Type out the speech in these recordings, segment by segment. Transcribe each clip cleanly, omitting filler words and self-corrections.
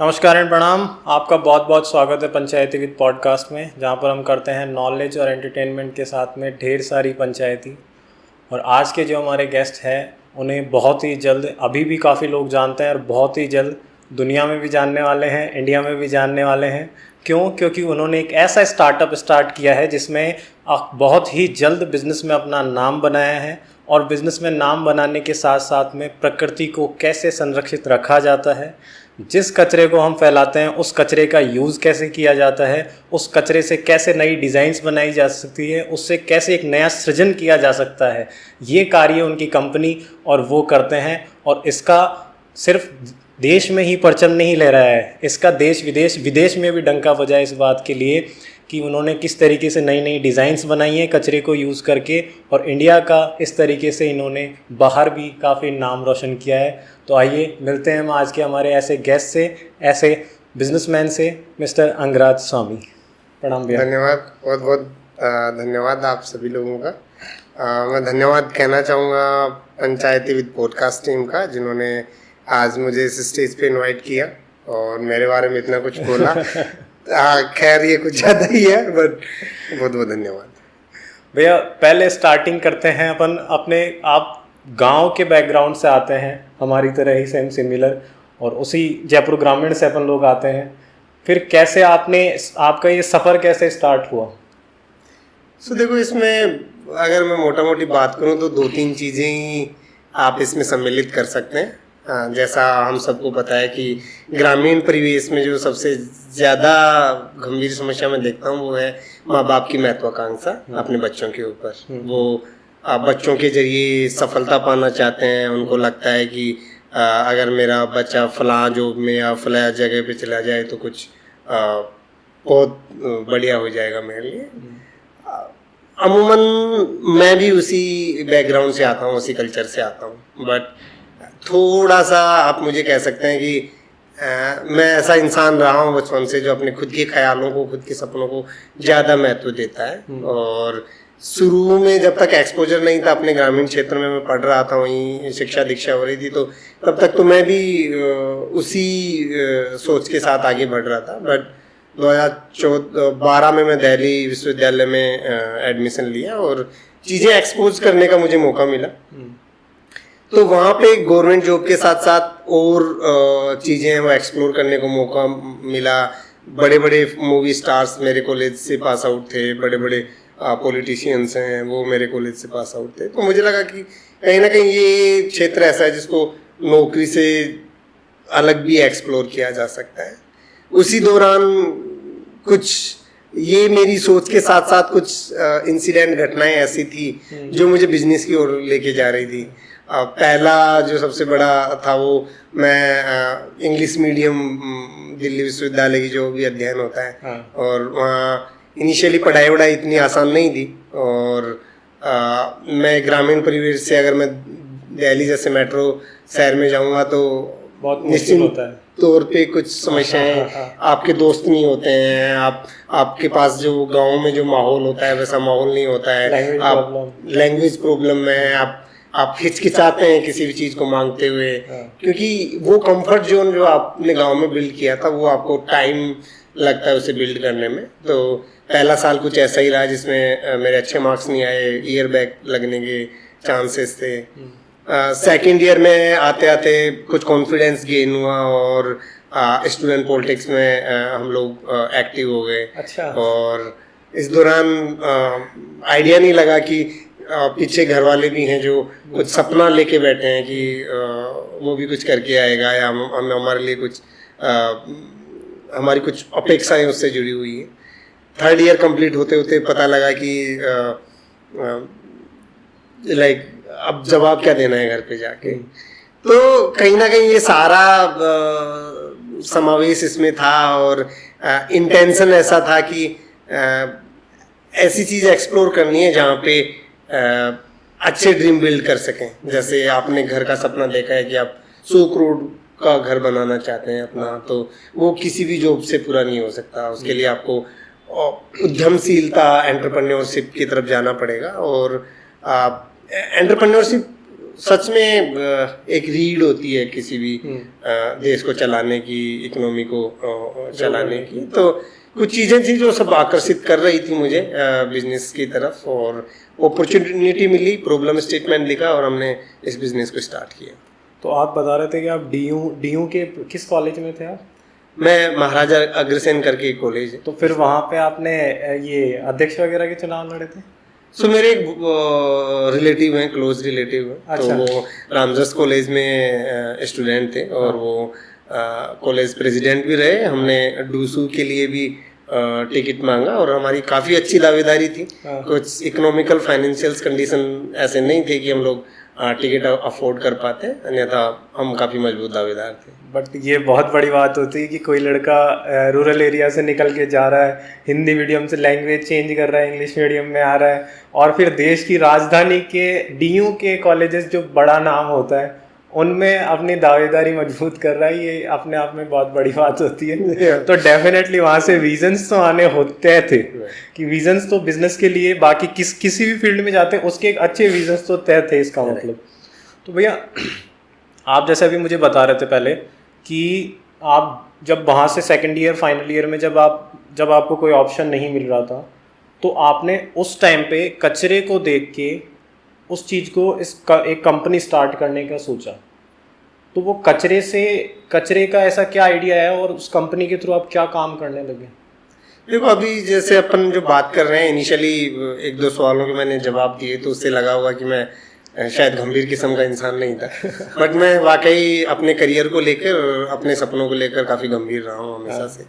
नमस्कार एंड प्रणाम। आपका बहुत बहुत स्वागत है पंचायती विद पॉडकास्ट में, जहाँ पर हम करते हैं नॉलेज और एंटरटेनमेंट के साथ में ढेर सारी पंचायती। और आज के जो हमारे गेस्ट हैं उन्हें बहुत ही जल्द अभी भी काफ़ी लोग जानते हैं और बहुत ही जल्द दुनिया में भी जानने वाले हैं, इंडिया में भी जानने वाले हैं। क्यों? क्योंकि उन्होंने एक ऐसा स्टार्टअप स्टार्ट किया है जिसमें बहुत ही जल्द बिज़नेस में अपना नाम बनाया है। और बिज़नेस में नाम बनाने के साथ साथ में प्रकृति को कैसे संरक्षित रखा जाता है, जिस कचरे को हम फैलाते हैं उस कचरे का यूज़ कैसे किया जाता है, उस कचरे से कैसे नई डिज़ाइंस बनाई जा सकती है, उससे कैसे एक नया सृजन किया जा सकता है, ये कार्य उनकी कंपनी और वो करते हैं। और इसका सिर्फ देश में ही परचम नहीं ले रहा है, इसका देश विदेश में भी डंका बजा इस बात के लिए कि उन्होंने किस तरीके से नई नई डिज़ाइंस बनाई हैं कचरे को यूज़ करके। और इंडिया का इस तरीके से इन्होंने बाहर भी काफ़ी नाम रोशन किया है। तो आइए मिलते हैं हम आज के हमारे ऐसे गेस्ट से, ऐसे बिजनेसमैन से, मिस्टर अंगराज स्वामी। प्रणाम भैया। धन्यवाद, बहुत बहुत धन्यवाद आप सभी लोगों का। मैं धन्यवाद कहना चाहूँगा पंचायती विद पॉडकास्ट टीम का, जिन्होंने आज मुझे इस स्टेज पे इनवाइट किया और मेरे बारे में इतना कुछ बोला। खैर ये कुछ ज़्यादा ही है, बट बहुत बहुत धन्यवाद भैया। पहले स्टार्टिंग करते हैं अपन अपने, आप गांव के बैकग्राउंड से आते हैं, हमारी तरह ही सेम सिमिलर, और उसी जयपुर ग्रामीण से अपन लोग आते हैं। फिर कैसे आपका ये सफ़र कैसे स्टार्ट हुआ? देखो, इसमें अगर मैं मोटा मोटी बात करूं तो दो तीन चीज़ें ही आप इसमें सम्मिलित कर सकते हैं। जैसा हम सबको पता है कि ग्रामीण परिवेश में जो सबसे ज़्यादा गंभीर समस्या मैं देखता हूँ वो है माँ बाप की महत्वाकांक्षा अपने बच्चों के ऊपर। वो बच्चों के जरिए सफलता पाना चाहते हैं। उनको लगता है कि अगर मेरा बच्चा फलां जॉब में या फलां जगह पे चला जाए तो कुछ बहुत बढ़िया हो जाएगा मेरे लिए। अमूमन मैं भी उसी बैकग्राउंड से आता हूँ, उसी कल्चर से आता हूँ, बट थोड़ा सा आप मुझे कह सकते हैं कि मैं ऐसा इंसान रहा हूँ बचपन से जो अपने खुद के ख्यालों को, खुद के सपनों को ज़्यादा महत्व देता है। और शुरू में जब तक एक्सपोजर नहीं था, अपने ग्रामीण क्षेत्र में मैं पढ़ रहा था, वहीं शिक्षा दीक्षा हो रही थी, तो तब तक तो मैं भी उसी सोच के साथ आगे बढ़ रहा था। बट 2012 में मैं दिल्ली विश्वविद्यालय में एडमिशन लिया और चीज़ें एक्सपोज करने का मुझे मौका मिला। तो वहाँ पे गवर्नमेंट जॉब के साथ साथ और चीज़ें हैं वो एक्सप्लोर करने को मौका मिला। बड़े बड़े मूवी स्टार्स मेरे कॉलेज से पास आउट थे, बड़े बड़े पॉलिटिशियंस हैं वो मेरे कॉलेज से पास आउट थे। तो मुझे लगा कि कहीं ना कहीं ये क्षेत्र ऐसा है जिसको नौकरी से अलग भी एक्सप्लोर किया जा सकता है। उसी दौरान कुछ ये मेरी सोच के साथ साथ कुछ इंसिडेंट, घटनाएं ऐसी थी जो मुझे बिजनेस की ओर लेके जा रही थी। पहला जो सबसे बड़ा था वो मैं इंग्लिश मीडियम दिल्ली विश्वविद्यालय की जो भी अध्ययन होता है, और वहाँ इनिशियली पढ़ाई वढ़ाई इतनी आसान नहीं थी। और मैं ग्रामीण परिवेश से, अगर मैं दिल्ली जैसे मेट्रो शहर में जाऊँगा तो बहुत मुश्किल होता है तौर पे कुछ समस्याएं, आपके दोस्त नहीं होते हैं, आपके पास जो गांव में जो माहौल होता है वैसा माहौल नहीं होता है। आप लैंग्वेज प्रॉब्लम में है, आप हिचकिचाते हैं किसी भी चीज़ को मांगते हुए, क्योंकि वो कंफर्ट जोन जो आपने गांव में बिल्ड किया था वो आपको टाइम लगता है उसे बिल्ड करने में। तो पहला साल कुछ ऐसा ही रहा जिसमें मेरे अच्छे मार्क्स नहीं आए, ईयर बैक लगने के चांसेस थे। सेकेंड ईयर में आते आते कुछ कॉन्फिडेंस गेन हुआ और स्टूडेंट पॉलिटिक्स में हम लोग एक्टिव हो गए। अच्छा। और इस दौरान आइडिया नहीं लगा कि पीछे घर वाले भी हैं जो कुछ सपना लेके बैठे हैं कि वो भी कुछ करके आएगा, या हम हमारे लिए कुछ हमारी कुछ अपेक्षाएं उससे जुड़ी हुई है। थर्ड ईयर कंप्लीट होते होते पता लगा कि लाइक अब जवाब क्या देना है घर पे जाके। तो कहीं ना कहीं ये सारा समावेश इसमें था और इंटेंशन ऐसा था कि ऐसी चीज़ एक्सप्लोर करनी है जहाँ पे अच्छे ड्रीम बिल्ड कर सकें। जैसे आपने घर का सपना देखा है कि आप 100 करोड़ का घर बनाना चाहते हैं अपना, तो वो किसी भी जॉब से पूरा नहीं हो सकता। उसके लिए आपको उद्यमशीलता, एंटरप्रेन्योरशिप की तरफ जाना पड़ेगा। और एंटरप्रेन्योरशिप सच में एक रीढ़ होती है किसी भी देश को चलाने की, इकोनॉमी को चलाने की। तो कुछ चीज़ें थी जो सब आकर्षित कर रही थी मुझे बिजनेस की तरफ, और अपॉर्चुनिटी मिली, प्रॉब्लम स्टेटमेंट लिखा और हमने इस बिजनेस को स्टार्ट किया। तो आप बता रहे थे कि आप डीयू के किस कॉलेज में थे आप? मैं महाराजा अग्रसेन करके एक कॉलेज है। तो फिर वहाँ पे आपने ये अध्यक्ष वगैरह के चुनाव लड़े थे? सो मेरे एक रिलेटिव हैं, क्लोज रिलेटिव हैं। अच्छा। तो वो रामजस कॉलेज में स्टूडेंट थे और वो कॉलेज प्रेसिडेंट भी रहे। हमने डूसू के लिए भी टिकट मांगा और हमारी काफ़ी अच्छी दावेदारी थी। कुछ इकोनॉमिकल फाइनेंशियल कंडीशन ऐसे नहीं थे कि हम लोग टिकट अफोर्ड कर पाते, अन्यथा हम काफ़ी मजबूत दावेदार थे। बट ये बहुत बड़ी बात होती है कि कोई लड़का रूरल एरिया से निकल के जा रहा है, हिंदी मीडियम से लैंग्वेज चेंज कर रहा है, इंग्लिश मीडियम में आ रहा है, और फिर देश की राजधानी के डीयू के कॉलेजेस जो बड़ा नाम होता है उनमें अपनी दावेदारी मजबूत कर रहा है, ये अपने आप में बहुत बड़ी बात होती है। तो डेफिनेटली वहाँ से विजन्स तो आने होते थे कि विजन्स तो बिजनेस के लिए, बाकी किसी भी फील्ड में जाते हैं उसके एक अच्छे विजन्स तो तय थे, इसका मतलब। तो भैया आप जैसे अभी मुझे बता रहे थे पहले कि आप जब वहाँ से सेकेंड ईयर फाइनल ईयर में जब आपको कोई ऑप्शन नहीं मिल रहा था, तो आपने उस टाइम पे कचरे को देख के उस चीज़ को एक कंपनी स्टार्ट करने का सोचा। तो वो कचरे का ऐसा क्या आइडिया है और उस कंपनी के थ्रू आप क्या काम करने लगे? देखो, अभी जैसे अपन जो बात कर रहे हैं, इनिशियली एक दो सवालों के मैंने जवाब दिए तो उससे लगा होगा कि मैं शायद गंभीर किस्म का इंसान नहीं था। बट मैं वाकई अपने करियर को लेकर, अपने सपनों को लेकर काफ़ी गंभीर रहा हूँ हमेशा से।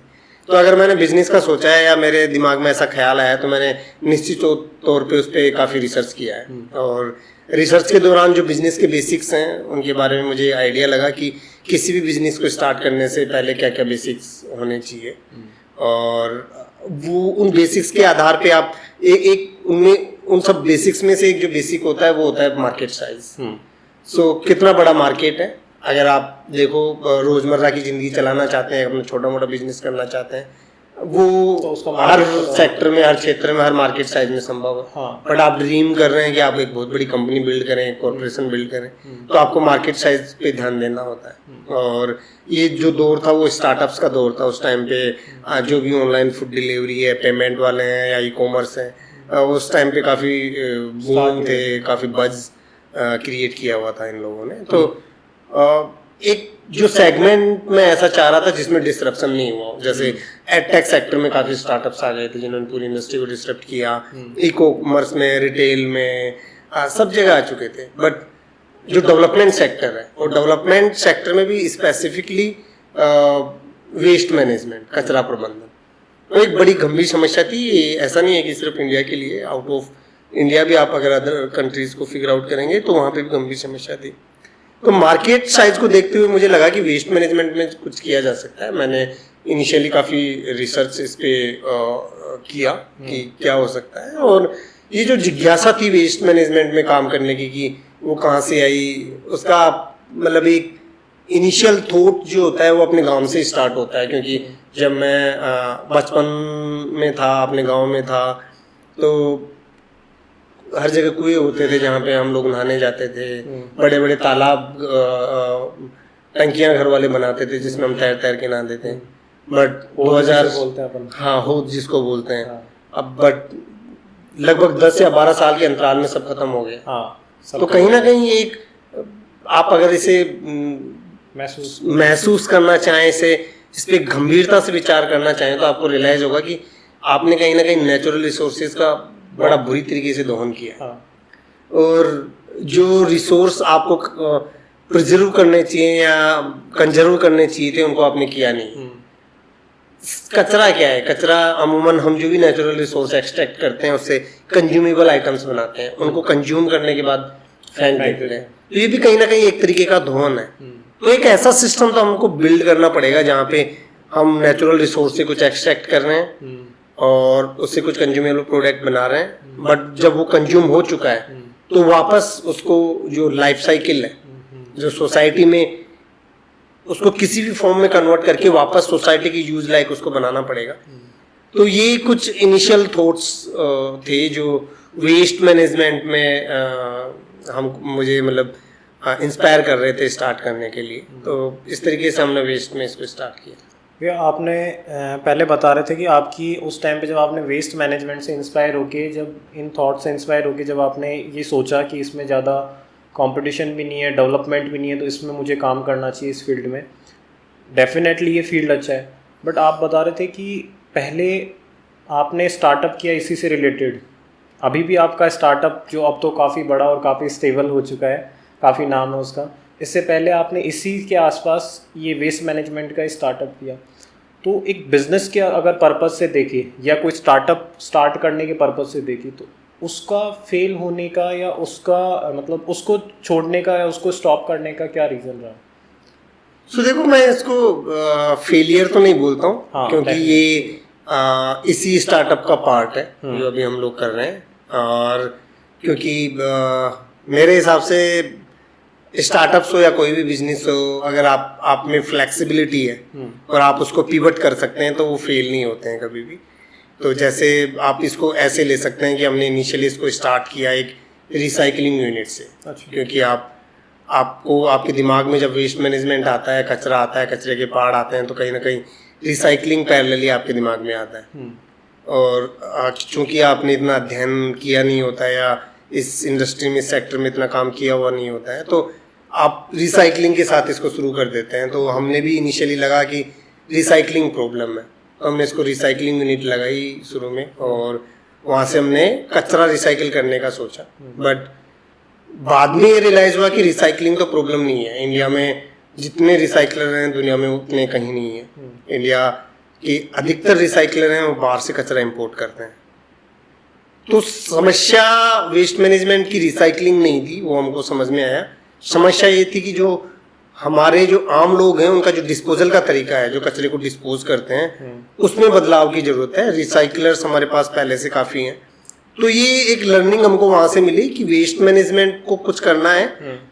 तो अगर मैंने बिजनेस का सोचा है या मेरे दिमाग में ऐसा ख्याल आया तो मैंने निश्चित तौर पे उस पर काफ़ी रिसर्च किया है। और रिसर्च के दौरान जो बिजनेस के बेसिक्स हैं उनके बारे में मुझे आइडिया लगा कि किसी भी बिजनेस को स्टार्ट करने से पहले क्या क्या बेसिक्स होने चाहिए, और वो उन बेसिक्स के आधार पे आप उन सब बेसिक्स में से एक जो बेसिक होता है वो होता है मार्केट साइज। सो कितना बड़ा मार्केट है, अगर आप देखो रोजमर्रा की जिंदगी चलाना चाहते हैं, अपना छोटा मोटा बिजनेस करना चाहते हैं, वो तो हर सेक्टर में, हर क्षेत्र में, हर मार्केट साइज में संभव है। हाँ। बट आप ड्रीम कर रहे हैं कि आप एक बहुत बड़ी कंपनी बिल्ड करें, कॉर्पोरेशन बिल्ड करें, तो आपको मार्केट साइज पे ध्यान देना होता है। और ये जो दौर था वो स्टार्टअप्स का दौर था। उस टाइम पे जो भी ऑनलाइन फूड डिलीवरी है, पेमेंट वाले हैं या ई कॉमर्स है, उस टाइम पे काफ़ी बूम थे, काफ़ी बज क्रिएट किया हुआ था इन लोगों ने। तो एक जो सेगमेंट में ऐसा चाह रहा था जिसमें डिस्ट्रप्शन नहीं हुआ, जैसे एडटेक सेक्टर में काफ़ी स्टार्टअप्स आ गए थे जिन्होंने पूरी इंडस्ट्री को डिस्टर्ब किया, ई कॉमर्स में, रिटेल में, सब जगह आ चुके थे। बट जो डेवलपमेंट सेक्टर है, और डेवलपमेंट सेक्टर में भी स्पेसिफिकली वेस्ट मैनेजमेंट, कचरा प्रबंधन, तो एक बड़ी गंभीर समस्या थी। ऐसा नहीं है कि सिर्फ इंडिया के लिए, आउट ऑफ इंडिया भी आप अगर अदर कंट्रीज को फिगर आउट करेंगे तो वहाँ पे भी गंभीर समस्या थी। तो मार्केट साइज को देखते हुए मुझे लगा कि वेस्ट मैनेजमेंट में कुछ किया जा सकता है। मैंने इनिशियली काफ़ी रिसर्च इस पे किया कि क्या हो सकता है, और ये जो जिज्ञासा थी वेस्ट मैनेजमेंट में काम करने की कि वो कहाँ से आई, उसका मतलब एक इनिशियल थॉट जो होता है वो अपने गांव से स्टार्ट होता है। क्योंकि जब मैं बचपन में था, अपने गांव में था, तो हर जगह कुएं होते थे जहाँ पे हम लोग नहाने जाते थे। बड़े बड़े तालाब, टंकियां घर वाले बनाते थे जिसमें हम तैर तैर के नहाते थे। बट 2000 बोलते हैं अपन, हाँ, हौद जिसको बोलते हैं। हाँ। अब बट लगभग 10 या 12 साल के अंतराल में सब खत्म हो गया। हाँ, तो कहीं ना कहीं एक आप अगर इसे महसूस करना चाहें, इस पे गंभीरता से विचार करना चाहें, तो आपको रियलाइज होगा कि आपने कहीं ना कहीं नेचुरल रिसोर्सेज का बड़ा बुरी तरीके से दोहन किया। हाँ। और जो रिसोर्स आपको प्रिजर्व करने चाहिए या कंजर्व करने चाहिए थे उनको आपने किया नहीं। कचरा क्या है? कचरा अमूमन हम जो भी नेचुरल रिसोर्स एक्सट्रैक्ट करते हैं उससे कंज्यूमेबल आइटम्स बनाते हैं, उनको कंज्यूम करने के बाद फेंक देते हैं। तो ये भी कहीं ना कहीं एक तरीके का दोहन है। तो एक ऐसा सिस्टम तो हमको बिल्ड करना पड़ेगा जहाँ पे हम नेचुरल रिसोर्स से कुछ एक्सट्रैक्ट कर रहे हैं और उससे कुछ कंज्यूमेबल प्रोडक्ट बना रहे हैं। बट जब वो कंज्यूम हो चुका है तो वापस उसको जो लाइफ साइकिल है, जो सोसाइटी में, उसको किसी भी फॉर्म में कन्वर्ट करके वापस सोसाइटी की यूज लाइक उसको बनाना पड़ेगा। तो ये कुछ इनिशियल थॉट्स थे जो वेस्ट मैनेजमेंट में मुझे मतलब इंस्पायर कर रहे थे स्टार्ट करने के लिए। तो इस तरीके से हमने वेस्ट में इसको स्टार्ट किया। भैया आपने पहले बता रहे थे कि आपकी उस टाइम पे जब आपने वेस्ट मैनेजमेंट से इंस्पायर होके, जब इन थॉट से इंस्पायर होके जब आपने ये सोचा कि इसमें ज़्यादा कंपटीशन भी नहीं है, डेवलपमेंट भी नहीं है, तो इसमें मुझे काम करना चाहिए इस फील्ड में। डेफिनेटली ये फील्ड अच्छा है, बट आप बता रहे थे कि पहले आपने स्टार्टअप किया इसी से रिलेटेड। अभी भी आपका स्टार्टअप जो अब तो काफ़ी बड़ा और काफ़ी स्टेबल हो चुका है, काफ़ी नाम है उसका, इससे पहले आपने इसी के आसपास ये वेस्ट मैनेजमेंट का स्टार्टअप किया। तो एक बिज़नेस के अगर पर्पज़ से देखें या कोई स्टार्टअप स्टार्ट करने के पर्पज़ से देखें, तो उसका फेल होने का या उसका मतलब उसको छोड़ने का या उसको स्टॉप करने का क्या रीज़न रहा? सो देखो, मैं इसको फेलियर तो नहीं बोलता हूँ, हाँ, क्योंकि ये इसी स्टार्टअप का पार्ट है जो अभी हम लोग कर रहे हैं। और क्योंकि मेरे हिसाब से स्टार्टअप्स हो या कोई भी बिजनेस हो, अगर आप में फ्लेक्सिबिलिटी है और आप उसको पिवट कर सकते हैं तो वो फेल नहीं होते हैं कभी भी। तो जैसे आप इसको ऐसे ले सकते हैं कि हमने इनिशियली इसको स्टार्ट किया एक रिसाइकलिंग यूनिट से। अच्छा। क्योंकि आपको आपके दिमाग में जब वेस्ट मैनेजमेंट आता है, कचरा आता है, कचरे के पहाड़ आते हैं, तो कहीं ना कहीं रिसाइकलिंग पैरेलली आपके दिमाग में आता है। और चूंकि आपने इतना अध्ययन किया नहीं होता है या इस इंडस्ट्री में, सेक्टर में इतना काम किया हुआ नहीं होता है, तो आप रिसाइकलिंग के साथ इसको शुरू कर देते हैं। तो हमने भी इनिशियली लगा कि रिसाइकलिंग प्रॉब्लम है, तो हमने इसको रिसाइकलिंग यूनिट लगाई शुरू में, और वहाँ से हमने कचरा रिसाइकिल करने का सोचा। बट बाद में ये रियलाइज हुआ कि रिसाइकलिंग तो प्रॉब्लम नहीं है। इंडिया में जितने रिसाइकलर हैं दुनिया में उतने कहीं नहीं है। इंडिया के अधिकतर रिसाइकलर हैं वो बाहर से कचरा इंपोर्ट करते हैं। तो समस्या वेस्ट मैनेजमेंट की रिसाइकलिंग नहीं थी, वो हमको समझ में आया। समस्या ये थी कि जो हमारे जो आम लोग हैं उनका जो डिस्पोजल का तरीका है, जो कचरे को डिस्पोज करते हैं, उसमें बदलाव की जरूरत है। रिसाइकलर्स हमारे पास पहले से काफ़ी हैं। तो ये एक लर्निंग हमको वहाँ से मिली कि वेस्ट मैनेजमेंट को कुछ करना है,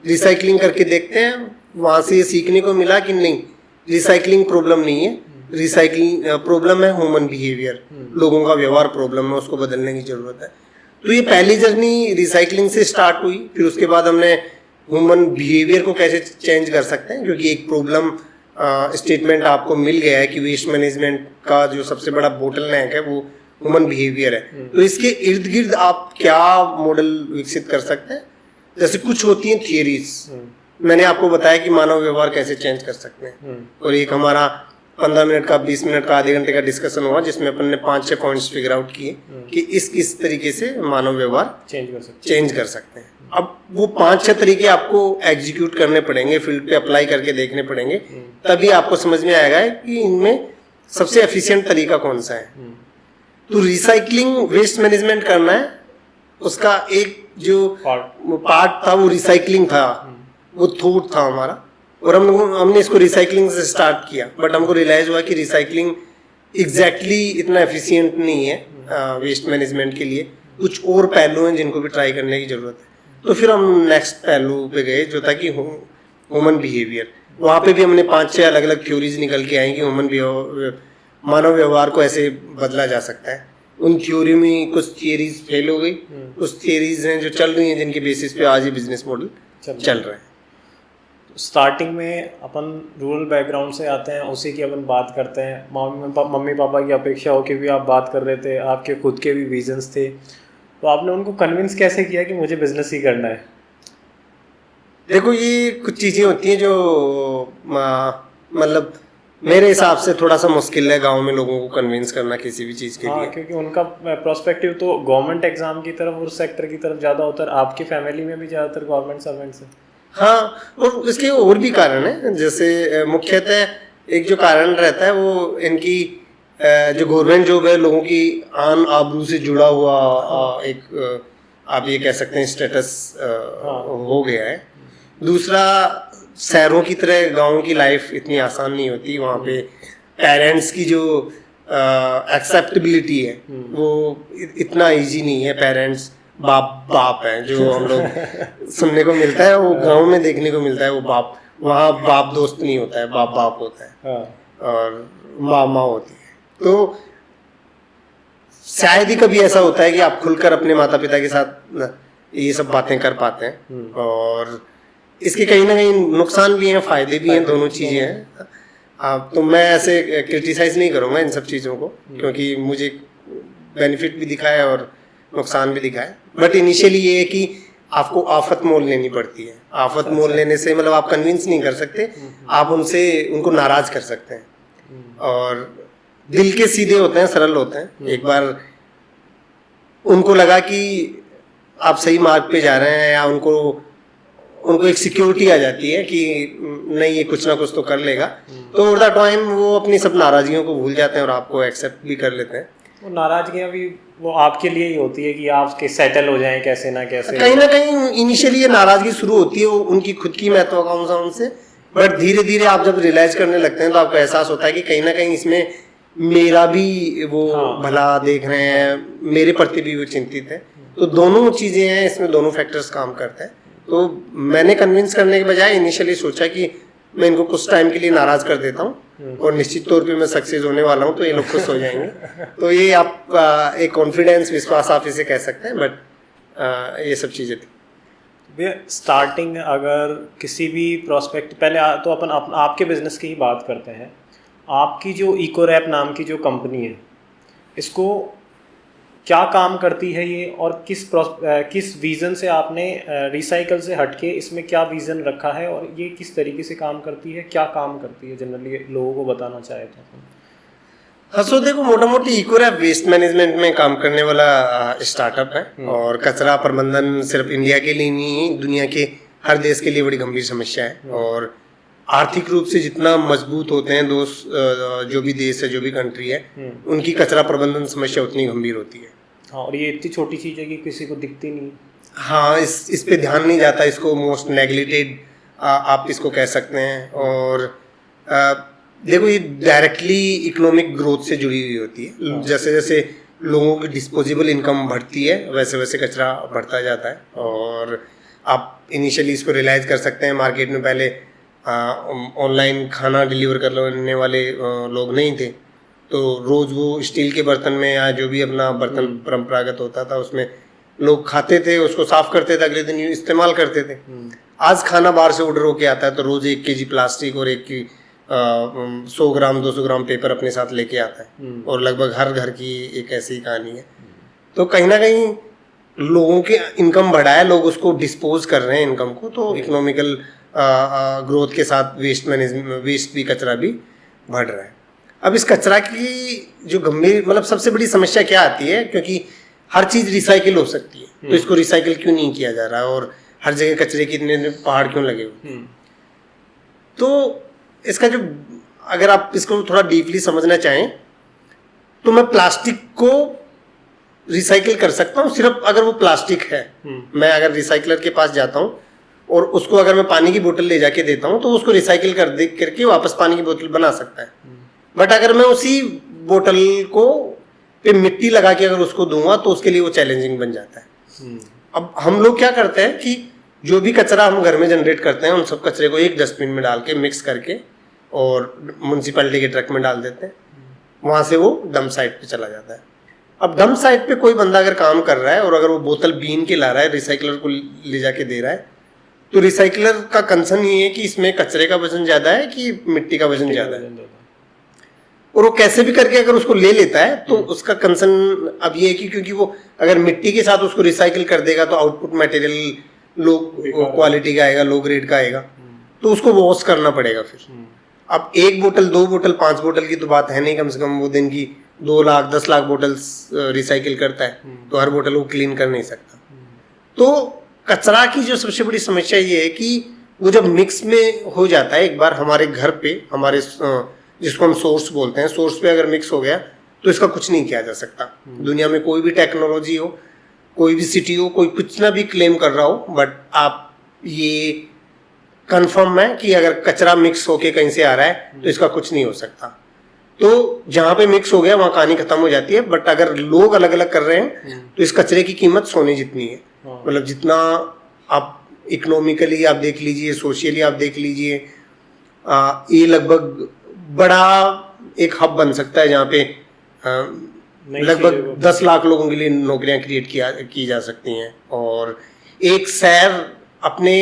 रिसाइकलिंग करके देखते हैं। वहाँ से ये सीखने को मिला कि नहीं, रिसाइकलिंग प्रॉब्लम नहीं है, रिसाइकलिंग प्रॉब्लम है ह्यूमन बिहेवियर, लोगों का व्यवहार प्रॉब्लम है, उसको बदलने की जरूरत है। तो ये पहली जर्नी रिसाइकलिंग से स्टार्ट हुई। फिर उसके बाद हमने ह्यूमन बिहेवियर को कैसे चेंज कर सकते हैं, क्योंकि एक प्रॉब्लम स्टेटमेंट आपको मिल गया है कि वेस्ट मैनेजमेंट का जो सबसे बड़ा बोटलनेक है वो ह्यूमन बिहेवियर है। तो इसके इर्द गिर्द आप क्या मॉडल विकसित कर सकते हैं। जैसे कुछ होती हैं थियरीज, मैंने आपको बताया कि मानव व्यवहार कैसे चेंज कर सकते हैं, और एक हमारा 15 मिनट का, 20 मिनट का, आधे घंटे का डिस्कशन हुआ जिसमें अपन ने 5-6 पॉइंट्स फिगर आउट किए कि किस तरीके से मानव व्यवहार चेंज कर सकते हैं। अब वो 5-6 तरीके आपको एग्जीक्यूट करने पड़ेंगे, फील्ड पे अप्लाई करके देखने पड़ेंगे, तभी आपको समझ में आएगा कि इनमें सबसे एफिशिएंट तरीका कौन सा है। तो रिसाइकलिंग वेस्ट मैनेजमेंट करना है, उसका एक जो पार्ट था वो रिसाइकलिंग था, वो थॉट था हमारा, और हमने इसको रिसाइकलिंग से स्टार्ट किया। बट हमको रियलाइज हुआ कि रिसाइकलिंग एग्जैक्टली इतना एफिशिएंट नहीं है वेस्ट मैनेजमेंट के लिए, कुछ और पहलू हैं जिनको भी ट्राई करने की जरूरत है। तो फिर हम नेक्स्ट पहलू पे गए जो था कि ह्यूमन बिहेवियर। वहाँ पे भी हमने 5-6 अलग अलग थ्योरीज निकल के आई कि मानव व्यवहार को ऐसे बदला जा सकता है। उन थ्योरी में कुछ थियरीज फेल हो गई, कुछ थियरीज हैं जो चल रही हैं जिनके बेसिस पे आज ये बिजनेस मॉडल चल रहा है। स्टार्टिंग में अपन रूरल बैकग्राउंड से आते हैं, उसी की अपन बात करते हैं। मम्मी पापा की अपेक्षा हो के भी आप बात कर रहे थे, आपके खुद के भी विजन्स थे, तो आपने उनको कन्विंस कैसे किया कि मुझे बिजनेस ही करना है? देखो, ये कुछ चीज़ें होती हैं जो मतलब मेरे हिसाब से थोड़ा सा मुश्किल है गांव में लोगों को कन्विंस करना किसी भी चीज़ के लिए, क्योंकि उनका प्रोस्पेक्टिव तो गवर्नमेंट एग्जाम की तरफ और सेक्टर की तरफ ज़्यादा होता है। आपकी फैमिली में भी ज़्यादातर गवर्नमेंट सर्वेंट्स हैं। हाँ, और इसके और भी कारण है। जैसे मुख्यतः एक जो कारण रहता है वो इनकी जो गवर्नमेंट जॉब है, लोगों की आन आबरू से जुड़ा हुआ एक आप ये कह सकते हैं स्टेटस हो गया है। दूसरा, शहरों की तरह गाँव की लाइफ इतनी आसान नहीं होती। वहाँ पे पेरेंट्स की जो एक्सेप्टेबिलिटी है वो इतना इजी नहीं है। पेरेंट्स बाप है जो हम लोग सुनने को मिलता है, वो गांव में देखने को मिलता है। वो बाप, वहाँ बाप दोस्त नहीं होता है, बाप होता है और माँ होती है। तो शायद ही कभी ऐसा होता है कि आप खुलकर अपने माता पिता के साथ ये सब बातें कर पाते हैं। और इसके कहीं ना कहीं नुकसान भी हैं, फायदे भी हैं, दोनों चीज़ें हैं। तो मैं ऐसे क्रिटिसाइज नहीं करूँगा इन सब चीज़ों को, क्योंकि मुझे बेनिफिट भी दिखा है और नुकसान भी दिखा है। बट इनिशियली ये है कि आपको आफत मोल लेनी पड़ती है। आफत मोल लेने से मतलब आप कन्विंस नहीं कर सकते, आप उनको नाराज कर सकते हैं। और दिल के सीधे होते हैं, सरल होते हैं। एक बार उनको लगा कि आप सही मार्ग पे जा रहे हैं, या उनको एक सिक्योरिटी आ जाती है कि नहीं ये कुछ ना कुछ तो कर लेगा, तो ओवर द टाइम वो अपनी सब नाराजगियों को भूल जाते हैं और आपको एक्सेप्ट भी कर लेते हैं। वो नाराजगियाँ भी वो आपके लिए ही होती है कि आप सेटल हो जाएं कैसे ना कैसे। कहीं ना कहीं इनिशियली ये नाराजगी शुरू होती है उनकी खुद की महत्वाकांक्षाओं से, बट धीरे धीरे आप जब रियलाइज करने लगते हैं तो आपको एहसास होता है कि कहीं ना कहीं इसमें मेरा भी वो भला देख रहे हैं, मेरे प्रति भी वो चिंतित है। तो दोनों चीज़ें हैं इसमें, दोनों फैक्टर्स काम करते हैं। तो मैंने कन्विंस करने के बजाय इनिशियली सोचा कि मैं इनको कुछ टाइम के लिए नाराज कर देता हूँ और निश्चित तौर पे मैं सक्सेस होने वाला हूँ, तो ये लोग खुश हो जाएंगे। तो ये आप एक कॉन्फिडेंस, विश्वास आप इसे कह सकते हैं। बट ये सब चीज़ें थी भैया। स्टार्टिंग अगर किसी भी प्रोस्पेक्ट, पहले तो अपन आपके बिजनेस की ही बात करते हैं। आपकी जो इकोरैप नाम की जो कंपनी है, इसको क्या काम करती है ये, और किस विज़न से आपने रिसाइकल से हटके इसमें क्या विज़न रखा है, और ये किस तरीके से काम करती है, क्या काम करती है जनरली लोगों को बताना चाहे तो? हाँ, सो देखो, मोटा मोटी इकोरैप वेस्ट मैनेजमेंट में काम करने वाला स्टार्टअप है। और कचरा प्रबंधन सिर्फ इंडिया के लिए नहीं, दुनिया के हर देश के लिए बड़ी गंभीर समस्या है। और आर्थिक रूप से जितना मजबूत होते हैं दोस्त, जो भी देश है, जो भी कंट्री है, उनकी कचरा प्रबंधन समस्या उतनी गंभीर होती है। हाँ, और ये इतनी छोटी चीज़ है कि किसी को दिखती नहीं। हाँ, इस पे ध्यान नहीं जाता, इसको मोस्ट नेग्लेक्टेड आप इसको कह सकते हैं। और देखो, ये डायरेक्टली इकोनॉमिक ग्रोथ से जुड़ी हुई होती है। जैसे जैसे लोगों की डिस्पोजेबल इनकम बढ़ती है, वैसे वैसे कचरा बढ़ता जाता है। और आप इनिशियली इसको रियलाइज कर सकते हैं, मार्केट में पहले ऑनलाइन खाना डिलीवर करने वाले लोग नहीं थे, तो रोज़ वो स्टील के बर्तन में या जो भी अपना बर्तन परंपरागत होता था उसमें लोग खाते थे, उसको साफ करते थे, अगले दिन इस्तेमाल करते थे। आज खाना बाहर से ऑर्डर होके आता है तो रोज़ 1 kg प्लास्टिक और 100 ग्राम 200 ग्राम पेपर अपने साथ लेके आता है। और लगभग हर घर की एक ऐसी कहानी है। तो कहीं ना कहीं लोगों की इनकम बढ़ा है, लोग उसको डिस्पोज कर रहे हैं इनकम को, तो इकोनॉमिकल ग्रोथ के साथ वेस्ट भी, कचरा भी बढ़ रहा है। अब इस कचरा की जो गंभीर मतलब सबसे बड़ी समस्या क्या आती है, क्योंकि हर चीज़ रिसाइकिल हो सकती है, तो इसको रिसाइकिल क्यों नहीं किया जा रहा है, और हर जगह कचरे के इतने पहाड़ क्यों लगे हुए। तो इसका जो, अगर आप इसको थोड़ा डीपली समझना चाहें, तो मैं प्लास्टिक को रिसाइकिल कर सकता हूँ सिर्फ अगर वो प्लास्टिक है। मैं अगर रिसाइकलर के पास जाता हूँ और उसको अगर मैं पानी की बोतल ले जाके देता हूँ, तो उसको रिसाइकिल करके वापस पानी की बोतल बना सकता है। बट अगर मैं उसी बोतल को पे मिट्टी लगा के अगर उसको दूंगा, तो उसके लिए वो चैलेंजिंग बन जाता है। अब हम लोग क्या करते हैं कि जो भी कचरा हम घर में जनरेट करते हैं, उन सब कचरे को एक डस्टबिन में डाल के मिक्स करके और म्यूनसिपैलिटी के ट्रक में डाल देते हैं, वहाँ से वो डंप साइट पे चला जाता है। अब डंप साइट पे कोई बंदा अगर काम कर रहा है और अगर वो बोतल बीन के ला रहा है, रिसाइकलर को ले जाके दे रहा है, तो रिसाइकलर का कंसर्न ये है कि इसमें कचरे का वजन ज़्यादा है कि मिट्टी का वजन ज़्यादा है। और वो कैसे भी करके अगर उसको ले लेता है, तो उसका कंसर्न अब ये है कि क्योंकि वो अगर मिट्टी के साथ उसको रिसाइकिल कर देगा तो आउटपुट मटेरियल लो क्वालिटी का आएगा, लो ग्रेड का आएगा, तो उसको वॉश करना पड़ेगा फिर। अब 1 बोतल 2 बोतल 5 बोतल की तो बात है नहीं, कम से कम वो दिन की 2 लाख 10 लाख बोतल्स रिसाइकिल करता है, तो हर बोतल वो क्लीन कर नहीं सकता। तो कचरा की जो सबसे बड़ी समस्या ये है कि वो जब मिक्स में हो जाता है, एक बार हमारे घर पे, हमारे जिसको हम सोर्स बोलते हैं, सोर्स पे अगर मिक्स हो गया तो इसका कुछ नहीं किया जा सकता। दुनिया में कोई भी टेक्नोलॉजी हो, कोई भी सिटी हो, कोई कुछ ना भी क्लेम कर रहा हो, बट आप ये कंफर्म है कि अगर कचरा मिक्स होके कहीं से आ रहा है तो इसका कुछ नहीं हो सकता। तो जहाँ पे मिक्स हो गया वहाँ कहानी खत्म हो जाती है। बट अगर लोग अलग अलग कर रहे हैं तो इस कचरे की कीमत सोने जितनी है। मतलब जितना आप इकोनॉमिकली आप देख लीजिए, सोशली आप देख लीजिए, ये लगभग बड़ा एक हब बन सकता है जहाँ पे लगभग 10 लाख लोगों के लिए नौकरियां क्रिएट की जा सकती हैं। और एक शहर अपने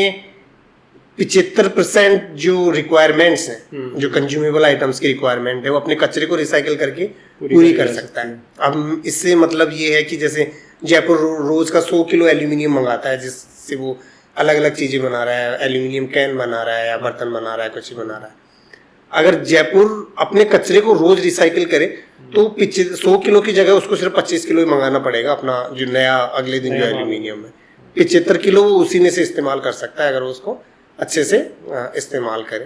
75% जो रिक्वायरमेंट्स हैं, जो कंज्यूमेबल आइटम्स की रिक्वायरमेंट है, वो अपने कचरे को रिसाइकिल करके पूरी कर सकता है। अब इससे मतलब ये है कि जैसे जयपुर रोज का 100 किलो एल्यूमिनियम मंगाता है, जिससे वो अलग अलग चीजें बना रहा है, एल्यूमिनियम कैन बना रहा है या बर्तन बना रहा है, कुछ बना रहा है। अगर जयपुर अपने कचरे को रोज रिसाइकिल करे तो 100 किलो की जगह उसको सिर्फ 25 किलो ही मंगाना पड़ेगा अपना जो नया अगले दिन जो एल्यूमिनियम है। 75 किलो वो उसी में से इस्तेमाल कर सकता है अगर उसको अच्छे से इस्तेमाल करे।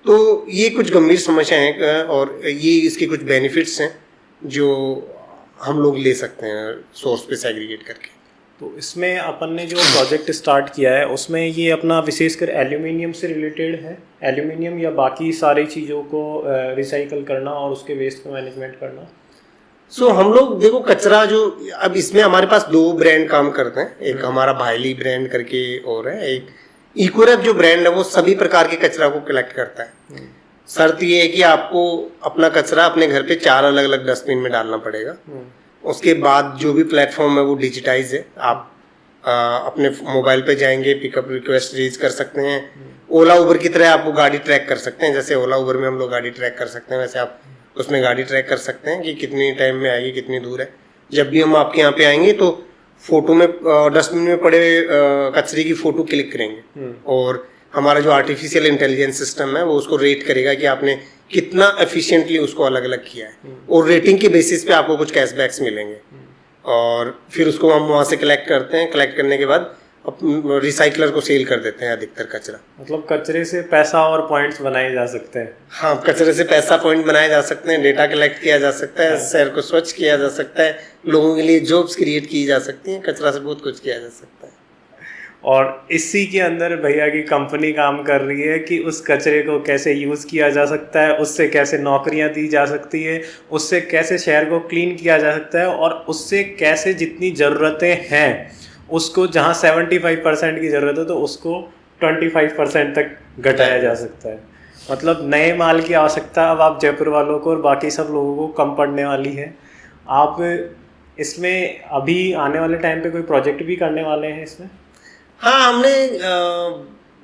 तो ये कुछ गंभीर समस्याएं हैं और ये इसके कुछ बेनिफिट्स हैं जो हम लोग ले सकते हैं सोर्स पे सेग्रीगेट करके। तो इसमें अपन ने जो प्रोजेक्ट स्टार्ट किया है उसमें ये अपना विशेषकर एल्यूमिनियम से रिलेटेड है, एल्यूमिनियम या बाकी सारी चीज़ों को रिसाइकल करना और उसके वेस्ट को मैनेजमेंट करना। हम लोग देखो कचरा जो अब इसमें हमारे पास 2 ब्रांड काम करते हैं, एक हमारा भाईली ब्रांड करके और है, एक इकोरैप जो ब्रांड है वो सभी प्रकार के कचरा को कलेक्ट करता है। शर्त ये है कि आपको अपना कचरा अपने घर पे 4 अलग अलग डस्टबिन में डालना पड़ेगा। उसके बाद जो भी प्लेटफॉर्म है वो डिजिटाइज है, आप अपने मोबाइल पे जाएंगे, पिकअप रिक्वेस्ट रेज कर सकते हैं। ओला उबर की तरह आप वो गाड़ी ट्रैक कर सकते हैं, जैसे ओला उबर में हम लोग गाड़ी ट्रैक कर सकते हैं वैसे आप उसमें गाड़ी ट्रैक कर सकते हैं कि कितनी टाइम में आएगी, कितनी दूर है। जब भी हम आपके यहाँ पे आएंगे तो फोटो में डस्टबिन में पड़े कचरे की फोटो क्लिक करेंगे और हमारा जो आर्टिफिशियल इंटेलिजेंस सिस्टम है वो उसको रेट करेगा कि आपने कितना एफिशिएंटली उसको अलग अलग किया है और रेटिंग के बेसिस पे आपको कुछ कैशबैक्स मिलेंगे और फिर उसको हम वहाँ से कलेक्ट करते हैं। कलेक्ट करने के बाद रिसाइकलर को सेल कर देते हैं अधिकतर कचरा। मतलब कचरे से पैसा और पॉइंट्स बनाए जा सकते हैं। हाँ, कचरे से पैसा पॉइंट बनाए जा सकते हैं, डेटा कलेक्ट किया जा सकता है, शहर को स्वच्छ किया जा सकता है, लोगों के लिए जॉब्स क्रिएट की जा सकती हैं, कचरा से बहुत कुछ किया जा सकता है। और इसी के अंदर भैया की कंपनी काम कर रही है कि उस कचरे को कैसे यूज़ किया जा सकता है, उससे कैसे नौकरियां दी जा सकती है, उससे कैसे शहर को क्लीन किया जा सकता है और उससे कैसे जितनी ज़रूरतें हैं उसको जहां 75% की ज़रूरत है तो उसको 25% तक घटाया जा सकता है। मतलब नए माल की आवश्यकता अब आप जयपुर वालों को और बाकी सब लोगों को कम पड़ने वाली है। आप इसमें अभी आने वाले टाइम पे कोई प्रोजेक्ट भी करने वाले हैं इसमें? हाँ, हमने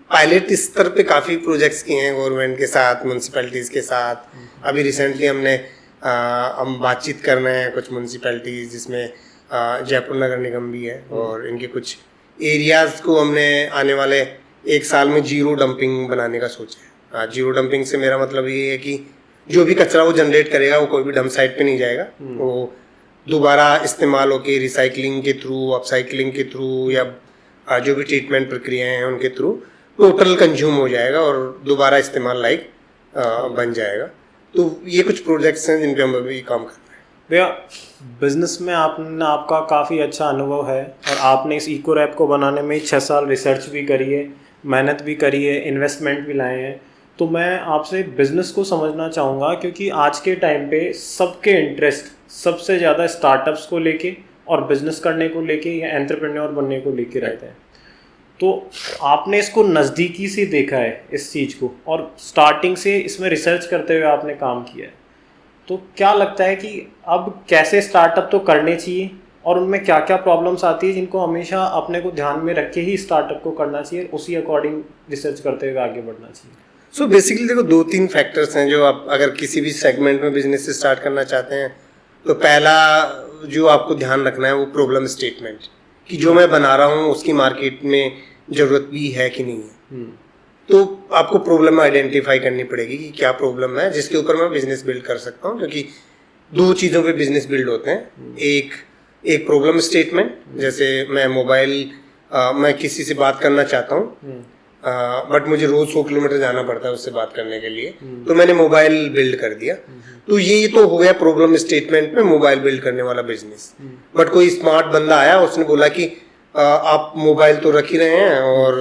पायलट स्तर पे काफ़ी प्रोजेक्ट्स किए हैं गवर्नमेंट के साथ, म्यूनसिपैलिटीज़ के साथ। अभी रिसेंटली हम बातचीत कर रहे हैं कुछ म्यूनसिपैलिटीज़ जिसमें जयपुर नगर निगम भी है और इनके कुछ एरियाज़ को हमने आने वाले 1 साल में जीरो डंपिंग बनाने का सोचा है। जीरो डंपिंग से मेरा मतलब ये है कि जो भी कचरा वो जनरेट करेगा वो कोई भी डंप साइट पे नहीं जाएगा, वो दोबारा इस्तेमाल होकर रिसाइकलिंग के थ्रू, अपसाइकलिंग के थ्रू या जो भी ट्रीटमेंट प्रक्रियाएं हैं उनके थ्रू टोटल कंज्यूम हो जाएगा और दोबारा इस्तेमाल लायक बन जाएगा। तो ये कुछ प्रोजेक्ट्स हैं जिन पे हम अभी काम कर रहे हैं। भैया बिजनेस में आपका काफ़ी अच्छा अनुभव है और आपने इस इकोरैप को बनाने में 6 साल रिसर्च भी करी है, मेहनत भी करी है, इन्वेस्टमेंट भी लाए हैं। तो मैं आपसे बिज़नेस को समझना चाहूँगा क्योंकि आज के टाइम पे सबके इंटरेस्ट सबसे ज़्यादा स्टार्टअप्स को लेके और बिज़नेस करने को लेके या एंटरप्रेन्योर बनने को लेके रहते हैं। तो आपने इसको नज़दीकी से देखा है इस चीज़ को और स्टार्टिंग से इसमें रिसर्च करते हुए आपने काम किया है, तो क्या लगता है कि अब कैसे स्टार्टअप तो करने चाहिए और उनमें क्या क्या प्रॉब्लम्स आती है जिनको हमेशा अपने को ध्यान में रख के ही स्टार्टअप को करना चाहिए, उसी अकॉर्डिंग रिसर्च करते हुए आगे बढ़ना चाहिए? सो बेसिकली देखो 2-3 फैक्टर्स हैं जो आप अगर किसी भी सेगमेंट में बिजनेस स्टार्ट करना चाहते हैं तो पहला जो आपको ध्यान रखना है वो प्रॉब्लम स्टेटमेंट, कि जो मैं बना रहा हूँ उसकी मार्केट में ज़रूरत भी है कि नहीं है। तो आपको प्रॉब्लम आइडेंटिफाई करनी पड़ेगी कि क्या प्रॉब्लम है जिसके ऊपर मैं बिजनेस बिल्ड कर सकता हूँ, क्योंकि 2 चीज़ों पे बिजनेस बिल्ड होते हैं। एक प्रॉब्लम स्टेटमेंट, जैसे मैं किसी से बात करना चाहता हूँ बट मुझे रोज 100 किलोमीटर जाना पड़ता है उससे बात करने के लिए, तो मैंने मोबाइल बिल्ड कर दिया। तो ये तो हो गया प्रॉब्लम स्टेटमेंट में मोबाइल बिल्ड करने वाला बिजनेस। बट कोई स्मार्ट बंदा आया, उसने बोला कि आप मोबाइल तो रख ही रहे हैं और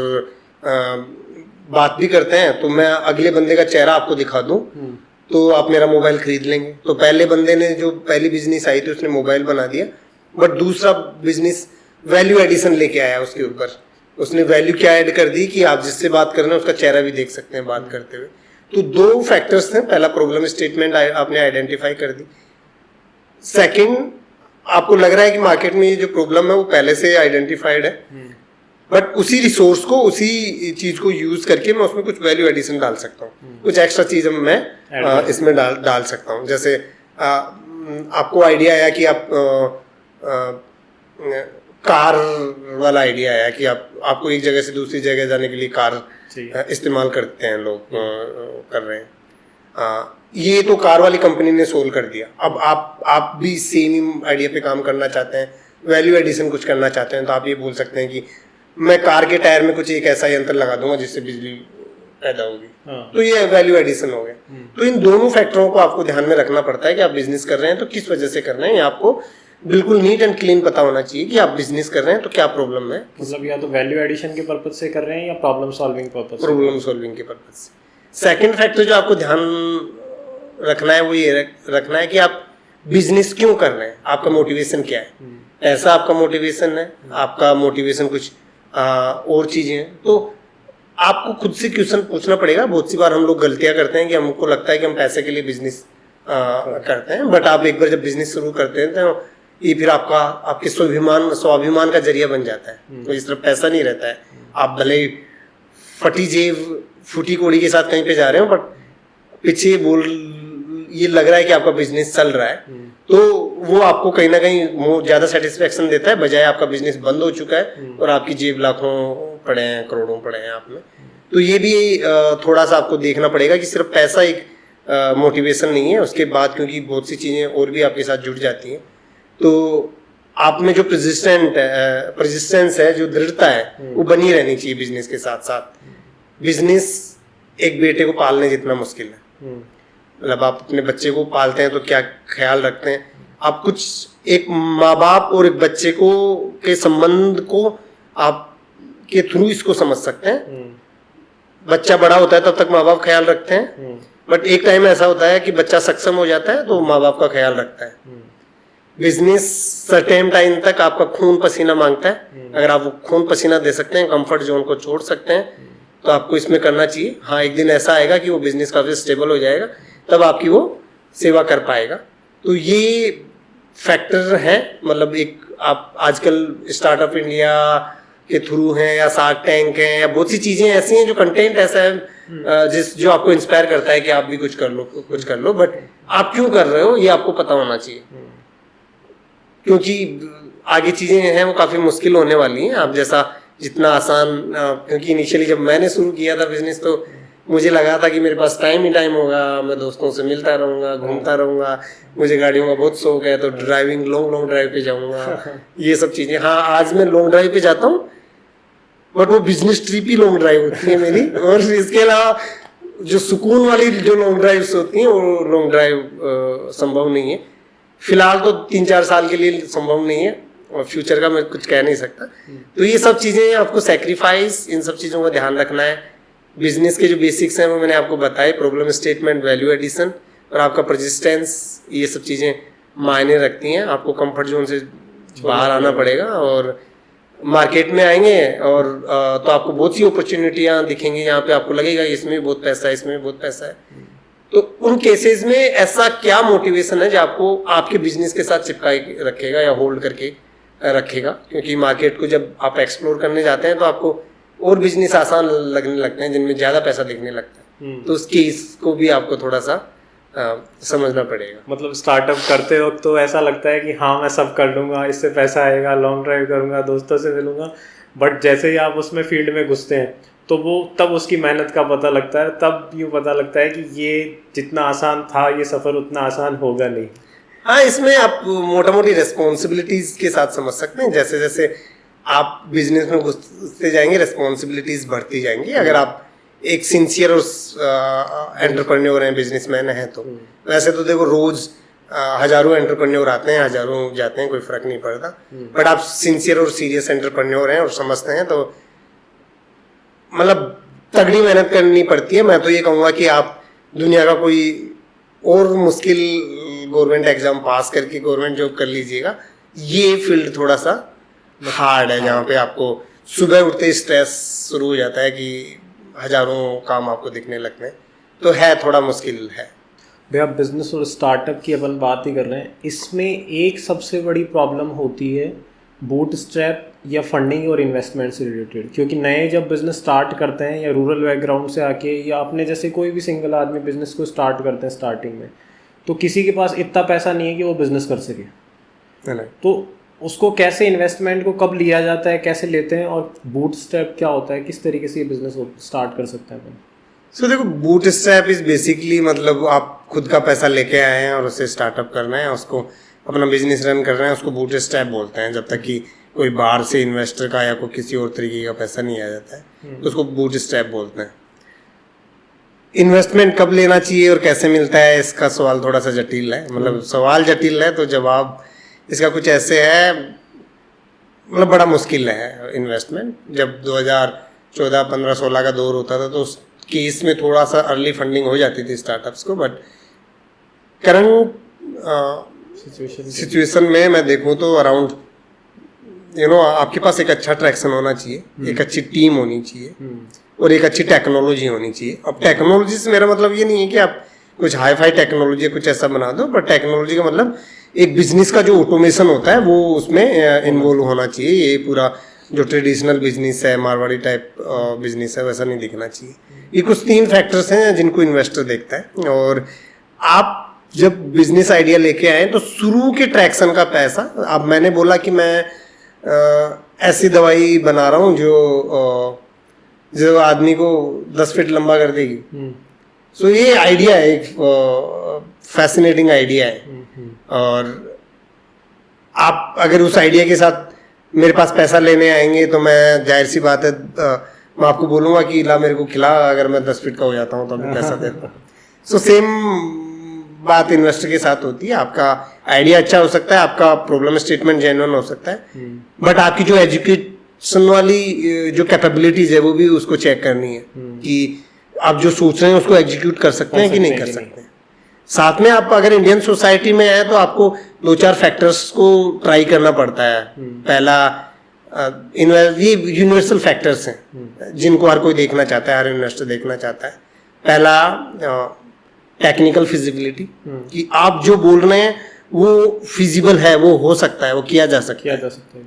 बात भी करते हैं, तो मैं अगले बंदे का चेहरा आपको दिखा दूं तो आप मेरा मोबाइल खरीद लेंगे। तो पहले बंदे ने जो पहली बिजनेस आई थी उसने मोबाइल बना दिया, बट दूसरा बिजनेस वैल्यू एडिशन लेके आया उसके ऊपर। उसने वैल्यू क्या ऐड कर दी कि आप जिससे बात कर रहे हैं उसका चेहरा भी देख सकते हैं बात करते हुए। तो 2 फैक्टर्स थे, पहला प्रॉब्लम स्टेटमेंट आपने आइडेंटिफाई कर दी। सेकंड, आपको लग रहा है कि मार्केट में ये जो प्रॉब्लम है वो पहले से आइडेंटिफाइड है, बट उसी रिसोर्स को, उसी चीज को यूज करके मैं उसमें कुछ वैल्यू एडिशन डाल सकता हूँ, कुछ एक्स्ट्रा चीज मैं इसमें डाल सकता हूँ। जैसे आपको आइडिया आया कि आप कार वाला आइडिया आया कि आपको एक जगह से दूसरी जगह जाने के लिए कार इस्तेमाल करते हैं लोग, कर रहे हैं। ये तो कार वाली कंपनी ने सोल्व कर दिया। अब आप भी सेम आइडिया पे काम करना चाहते हैं, वैल्यू एडिशन कुछ करना चाहते हैं, तो आप ये बोल सकते हैं कि मैं कार के टायर में कुछ एक ऐसा यंत्र लगा दूंगा जिससे बिजली पैदा होगी। तो ये वैल्यू एडिशन हो गया। तो इन दोनों फैक्टरों को आपको ध्यान में रखना पड़ता है कि आप बिजनेस कर रहे हैं तो किस वजह से कर रहे हैं। आपको बिल्कुल नीट एंड क्लीन पता होना चाहिए कि आप बिजनेस कर रहे हैं तो क्या प्रॉब्लम है। मतलब या तो वैल्यू एडिशन के पर्पज से कर रहे हैं या प्रॉब्लम सॉल्विंग पर्पज से। प्रॉब्लम सॉल्विंग के पर्पज से। सेकंड फैक्टर जो आपको ध्यान रखना है वो ये रखना है कि आप बिजनेस क्यों कर रहे हैं, आपका मोटिवेशन क्या है। ऐसा आपका मोटिवेशन है, आपका मोटिवेशन कुछ और चीजें हैं, तो आपको खुद से क्वेश्चन पूछना पड़ेगा। बहुत सी बार हम लोग गलतियां करते हैं कि हमको लगता है कि हम पैसे के लिए बिजनेस करते हैं, बट आप एक बार जब बिजनेस शुरू करते हैं तो ये फिर आपके स्वाभिमान का जरिया बन जाता है। तो इस तरफ पैसा नहीं रहता है। आप भले फटी जेब फूटी कोड़ी के साथ कहीं पे जा रहे हो, बट पीछे ये लग रहा है कि आपका बिजनेस चल रहा है, तो वो आपको कहीं ना कहीं ज्यादा सेटिस्फेक्शन देता है, बजाय आपका बिजनेस बंद हो चुका है और आपकी जेब लाखों पड़े हैं, करोड़ों पड़े हैं आप में। तो ये भी थोड़ा सा आपको देखना पड़ेगा कि सिर्फ पैसा एक मोटिवेशन नहीं है, उसके बाद क्योंकि बहुत सी चीजें और भी आपके साथ जुड़ जाती हैं, तो आप में जो परसिस्टेंस है, जो दृढ़ता है, वो बनी रहनी चाहिए बिजनेस के साथ साथ। बिजनेस एक बेटे को पालने जितना मुश्किल है। मतलब आप अपने बच्चे को पालते हैं तो क्या ख्याल रखते हैं आप, कुछ एक माँ बाप और एक बच्चे को के संबंध को आप के थ्रू इसको समझ सकते हैं। बच्चा बड़ा होता है तब तक माँ बाप ख्याल रखते हैं, बट एक टाइम ऐसा होता है कि बच्चा सक्षम हो जाता है तो माँ बाप का ख्याल रखता है। बिजनेस सर्टेन टाइम तक आपका खून पसीना मांगता है। अगर आप खून पसीना दे सकते हैं, कंफर्ट जोन को छोड़ सकते हैं, तो आपको इसमें करना चाहिए। हाँ, एक दिन ऐसा आएगा कि वो बिजनेस काफी स्टेबल हो जाएगा, तब आपकी वो सेवा कर पाएगा। तो ये फैक्टर है। मतलब एक आप आजकल स्टार्टअप इंडिया के थ्रू हैं या शार्क टैंक है या बहुत सी चीजें ऐसी हैं जो कंटेंट ऐसा है जो आपको इंस्पायर करता है कि आप भी कुछ कर लो, बट आप क्यों कर रहे हो ये आपको पता होना चाहिए, क्योंकि आगे चीजें हैं वो काफी मुश्किल होने वाली हैं। आप जैसा जितना आसान, क्योंकि इनिशियली जब मैंने शुरू किया था बिजनेस तो मुझे लगा था कि मेरे पास टाइम ही टाइम होगा, मैं दोस्तों से मिलता रहूंगा, घूमता रहूंगा, मुझे गाड़ियों का बहुत शौक है, तो ड्राइविंग लॉन्ग ड्राइव पे जाऊंगा, ये सब चीजें। हाँ, आज मैं लॉन्ग ड्राइव पे जाता हूँ, बट वो बिजनेस ट्रिप ही लॉन्ग ड्राइव होती है मेरी। और इसके अलावा जो सुकून वाली जो लॉन्ग ड्राइव्स होती हैं वो लॉन्ग ड्राइव संभव नहीं है। फिलहाल तो 3-4 साल के लिए संभव नहीं है, और फ्यूचर का मैं कुछ कह नहीं सकता। तो ये सब चीजें आपको सैक्रिफाइस, इन सब चीजों का ध्यान रखना है। बिजनेस के जो बेसिक्स हैं वो मैंने आपको बताए, प्रॉब्लम स्टेटमेंट, वैल्यू एडिशन और आपका परसिस्टेंस, ये सब चीजें मायने रखती हैं। आपको कंफर्ट जोन से बाहर आना पड़ेगा और मार्केट में आएंगे और तो आपको बहुत सी अपॉर्चुनिटियां दिखेंगी, यहाँ पे आपको लगेगा इसमें बहुत पैसा है, इसमें बहुत पैसा है। तो उन केसेस में ऐसा क्या मोटिवेशन है जो आपको आपके बिजनेस के साथ चिपकाए रखेगा या होल्ड करके रखेगा, क्योंकि मार्केट को जब आप एक्सप्लोर करने जाते हैं तो आपको और बिजनेस आसान लगने लगते हैं जिनमें ज्यादा पैसा दिखने लगता है। तो उस केस को भी आपको थोड़ा सा समझना पड़ेगा। मतलब स्टार्टअप करते वक्त तो ऐसा लगता है कि हाँ मैं सब कर लूँगा, इससे पैसा आएगा, लॉन्ग ड्राइव करूँगा, दोस्तों से मिलूँगा, बट जैसे ही आप उसमें फील्ड में घुसते हैं तो वो तब उसकी मेहनत का पता लगता है, तब यूँ पता लगता है कि ये जितना आसान था ये सफ़र उतना आसान होगा नहीं। हाँ, इसमें आप मोटा मोटी रेस्पॉन्सिबिलिटीज के साथ समझ सकते हैं। जैसे जैसे आप बिजनेस में घुसते जाएंगे रेस्पॉन्सिबिलिटीज बढ़ती जाएंगी। अगर आप एक सिंसियर और एंटरप्रेन्योर हैं, बिजनेसमैन हैं, तो वैसे तो देखो रोज हजारों एंटरप्रेन्योर आते हैं, हजारों जाते हैं, कोई फर्क नहीं पड़ता। बट आप सिंसियर और सीरियस एंटरप्रेन्योर हैं और समझते हैं तो मतलब तगड़ी मेहनत करनी पड़ती है। मैं तो ये कहूँगा कि आप दुनिया का कोई और मुश्किल गवर्नमेंट एग्जाम पास करके गवर्नमेंट जॉब कर लीजिएगा। ये फील्ड थोड़ा सा हार्ड है, जहाँ पे आपको सुबह उठते स्ट्रेस शुरू हो जाता है कि हजारों काम आपको दिखने लगते हैं, तो है थोड़ा मुश्किल है। भैया बिजनेस और स्टार्टअप की अपन बात ही कर रहे हैं, इसमें एक सबसे बड़ी प्रॉब्लम होती है बूटस्ट्रैप या फंडिंग और इन्वेस्टमेंट से रिलेटेड, क्योंकि नए जब बिज़नेस स्टार्ट करते हैं या रूरल बैकग्राउंड से आके या अपने जैसे कोई भी सिंगल आदमी बिज़नेस को स्टार्ट करते हैं स्टार्टिंग में, तो किसी के पास इतना पैसा नहीं है कि वो बिज़नेस कर सके। तो उसको कैसे इन्वेस्टमेंट को कब लिया जाता है, कैसे लेते हैं, और बूटस्ट्रैप क्या होता है, किस तरीके से ये बिज़नेस स्टार्ट कर सकते हैं अपन? सो देखो, बूटस्ट्रैप इज बेसिकली मतलब आप खुद का पैसा लेके आए हैं और उसे स्टार्टअप करना है, उसको अपना बिजनेस रन कर रहे हैं, उसको बूटस्ट्रैप बोलते हैं। जब तक कि कोई बाहर से इन्वेस्टर का या कोई किसी और तरीके का पैसा नहीं आ जाता है तो उसको बूटस्ट्रैप बोलते हैं। इन्वेस्टमेंट कब लेना चाहिए और कैसे मिलता है, इसका सवाल थोड़ा सा जटिल है। मतलब सवाल जटिल है तो जवाब इसका कुछ ऐसे है, मतलब बड़ा मुश्किल है इन्वेस्टमेंट। जब 2014, 15, 16 का दौर होता था तो उस केस में थोड़ा सा अर्ली फंडिंग हो जाती थी स्टार्टअप्स को, बट करंट सिचुएशन में मैं देखूं तो अराउंड आपके पास एक अच्छा ट्रैक्शन होना चाहिए, एक अच्छी टीम होनी चाहिए और एक अच्छी टेक्नोलॉजी होनी चाहिए। अब टेक्नोलॉजी से मेरा मतलब ये नहीं है कि आप कुछ हाई फाई टेक्नोलॉजी कुछ ऐसा बना दो, बट टेक्नोलॉजी का मतलब एक बिजनेस का जो ऑटोमेशन होता है वो उसमें इन्वॉल्व होना चाहिए। ये पूरा जो ट्रेडिशनल बिजनेस है, मारवाड़ी टाइप बिजनेस है, वैसा नहीं दिखना चाहिए। ये कुछ 3 फैक्टर्स हैं जिनको इन्वेस्टर देखता है। और आप जब बिजनेस आइडिया लेके आए तो शुरू के ट्रैक्शन का पैसा, अब मैंने बोला कि मैं ऐसी दवाई बना रहा हूँ जो आदमी को 10 फीट लंबा कर देगी। सो ये आइडिया है, एक फैसिनेटिंग आइडिया है। और आप अगर उस आइडिया के साथ मेरे पास पैसा लेने आएंगे तो मैं जाहिर सी बात है मैं आपको बोलूँगा कि ला मेरे को खिला, अगर मैं 10 फीट का हो जाता हूँ तो मैं पैसा देता हूँ। सो सेम बात इन्वेस्टर के साथ होती है। आपका आइडिया अच्छा हो सकता है, आपका प्रॉब्लम स्टेटमेंट जेन्युइन हो सकता है, बट आपकी जो एजुकेशन वाली जो कैपेबिलिटीज है वो भी उसको चेक करनी है कि आप जो सोच रहे हैं उसको एग्जीक्यूट कर सकते हैं कि नहीं कर सकते हैं। साथ में आप अगर इंडियन सोसाइटी में आए तो आपको 2-4 फैक्टर्स को ट्राई करना पड़ता है। पहला, ये यूनिवर्सल फैक्टर्स हैं जिनको हर कोई देखना चाहता है, हर इन्वेस्टर देखना चाहता है। पहला, टेक्निकल फिजिबिलिटी, कि आप जो बोल रहे हैं वो फिजिबल है, वो हो सकता है, वो किया जा सकता है।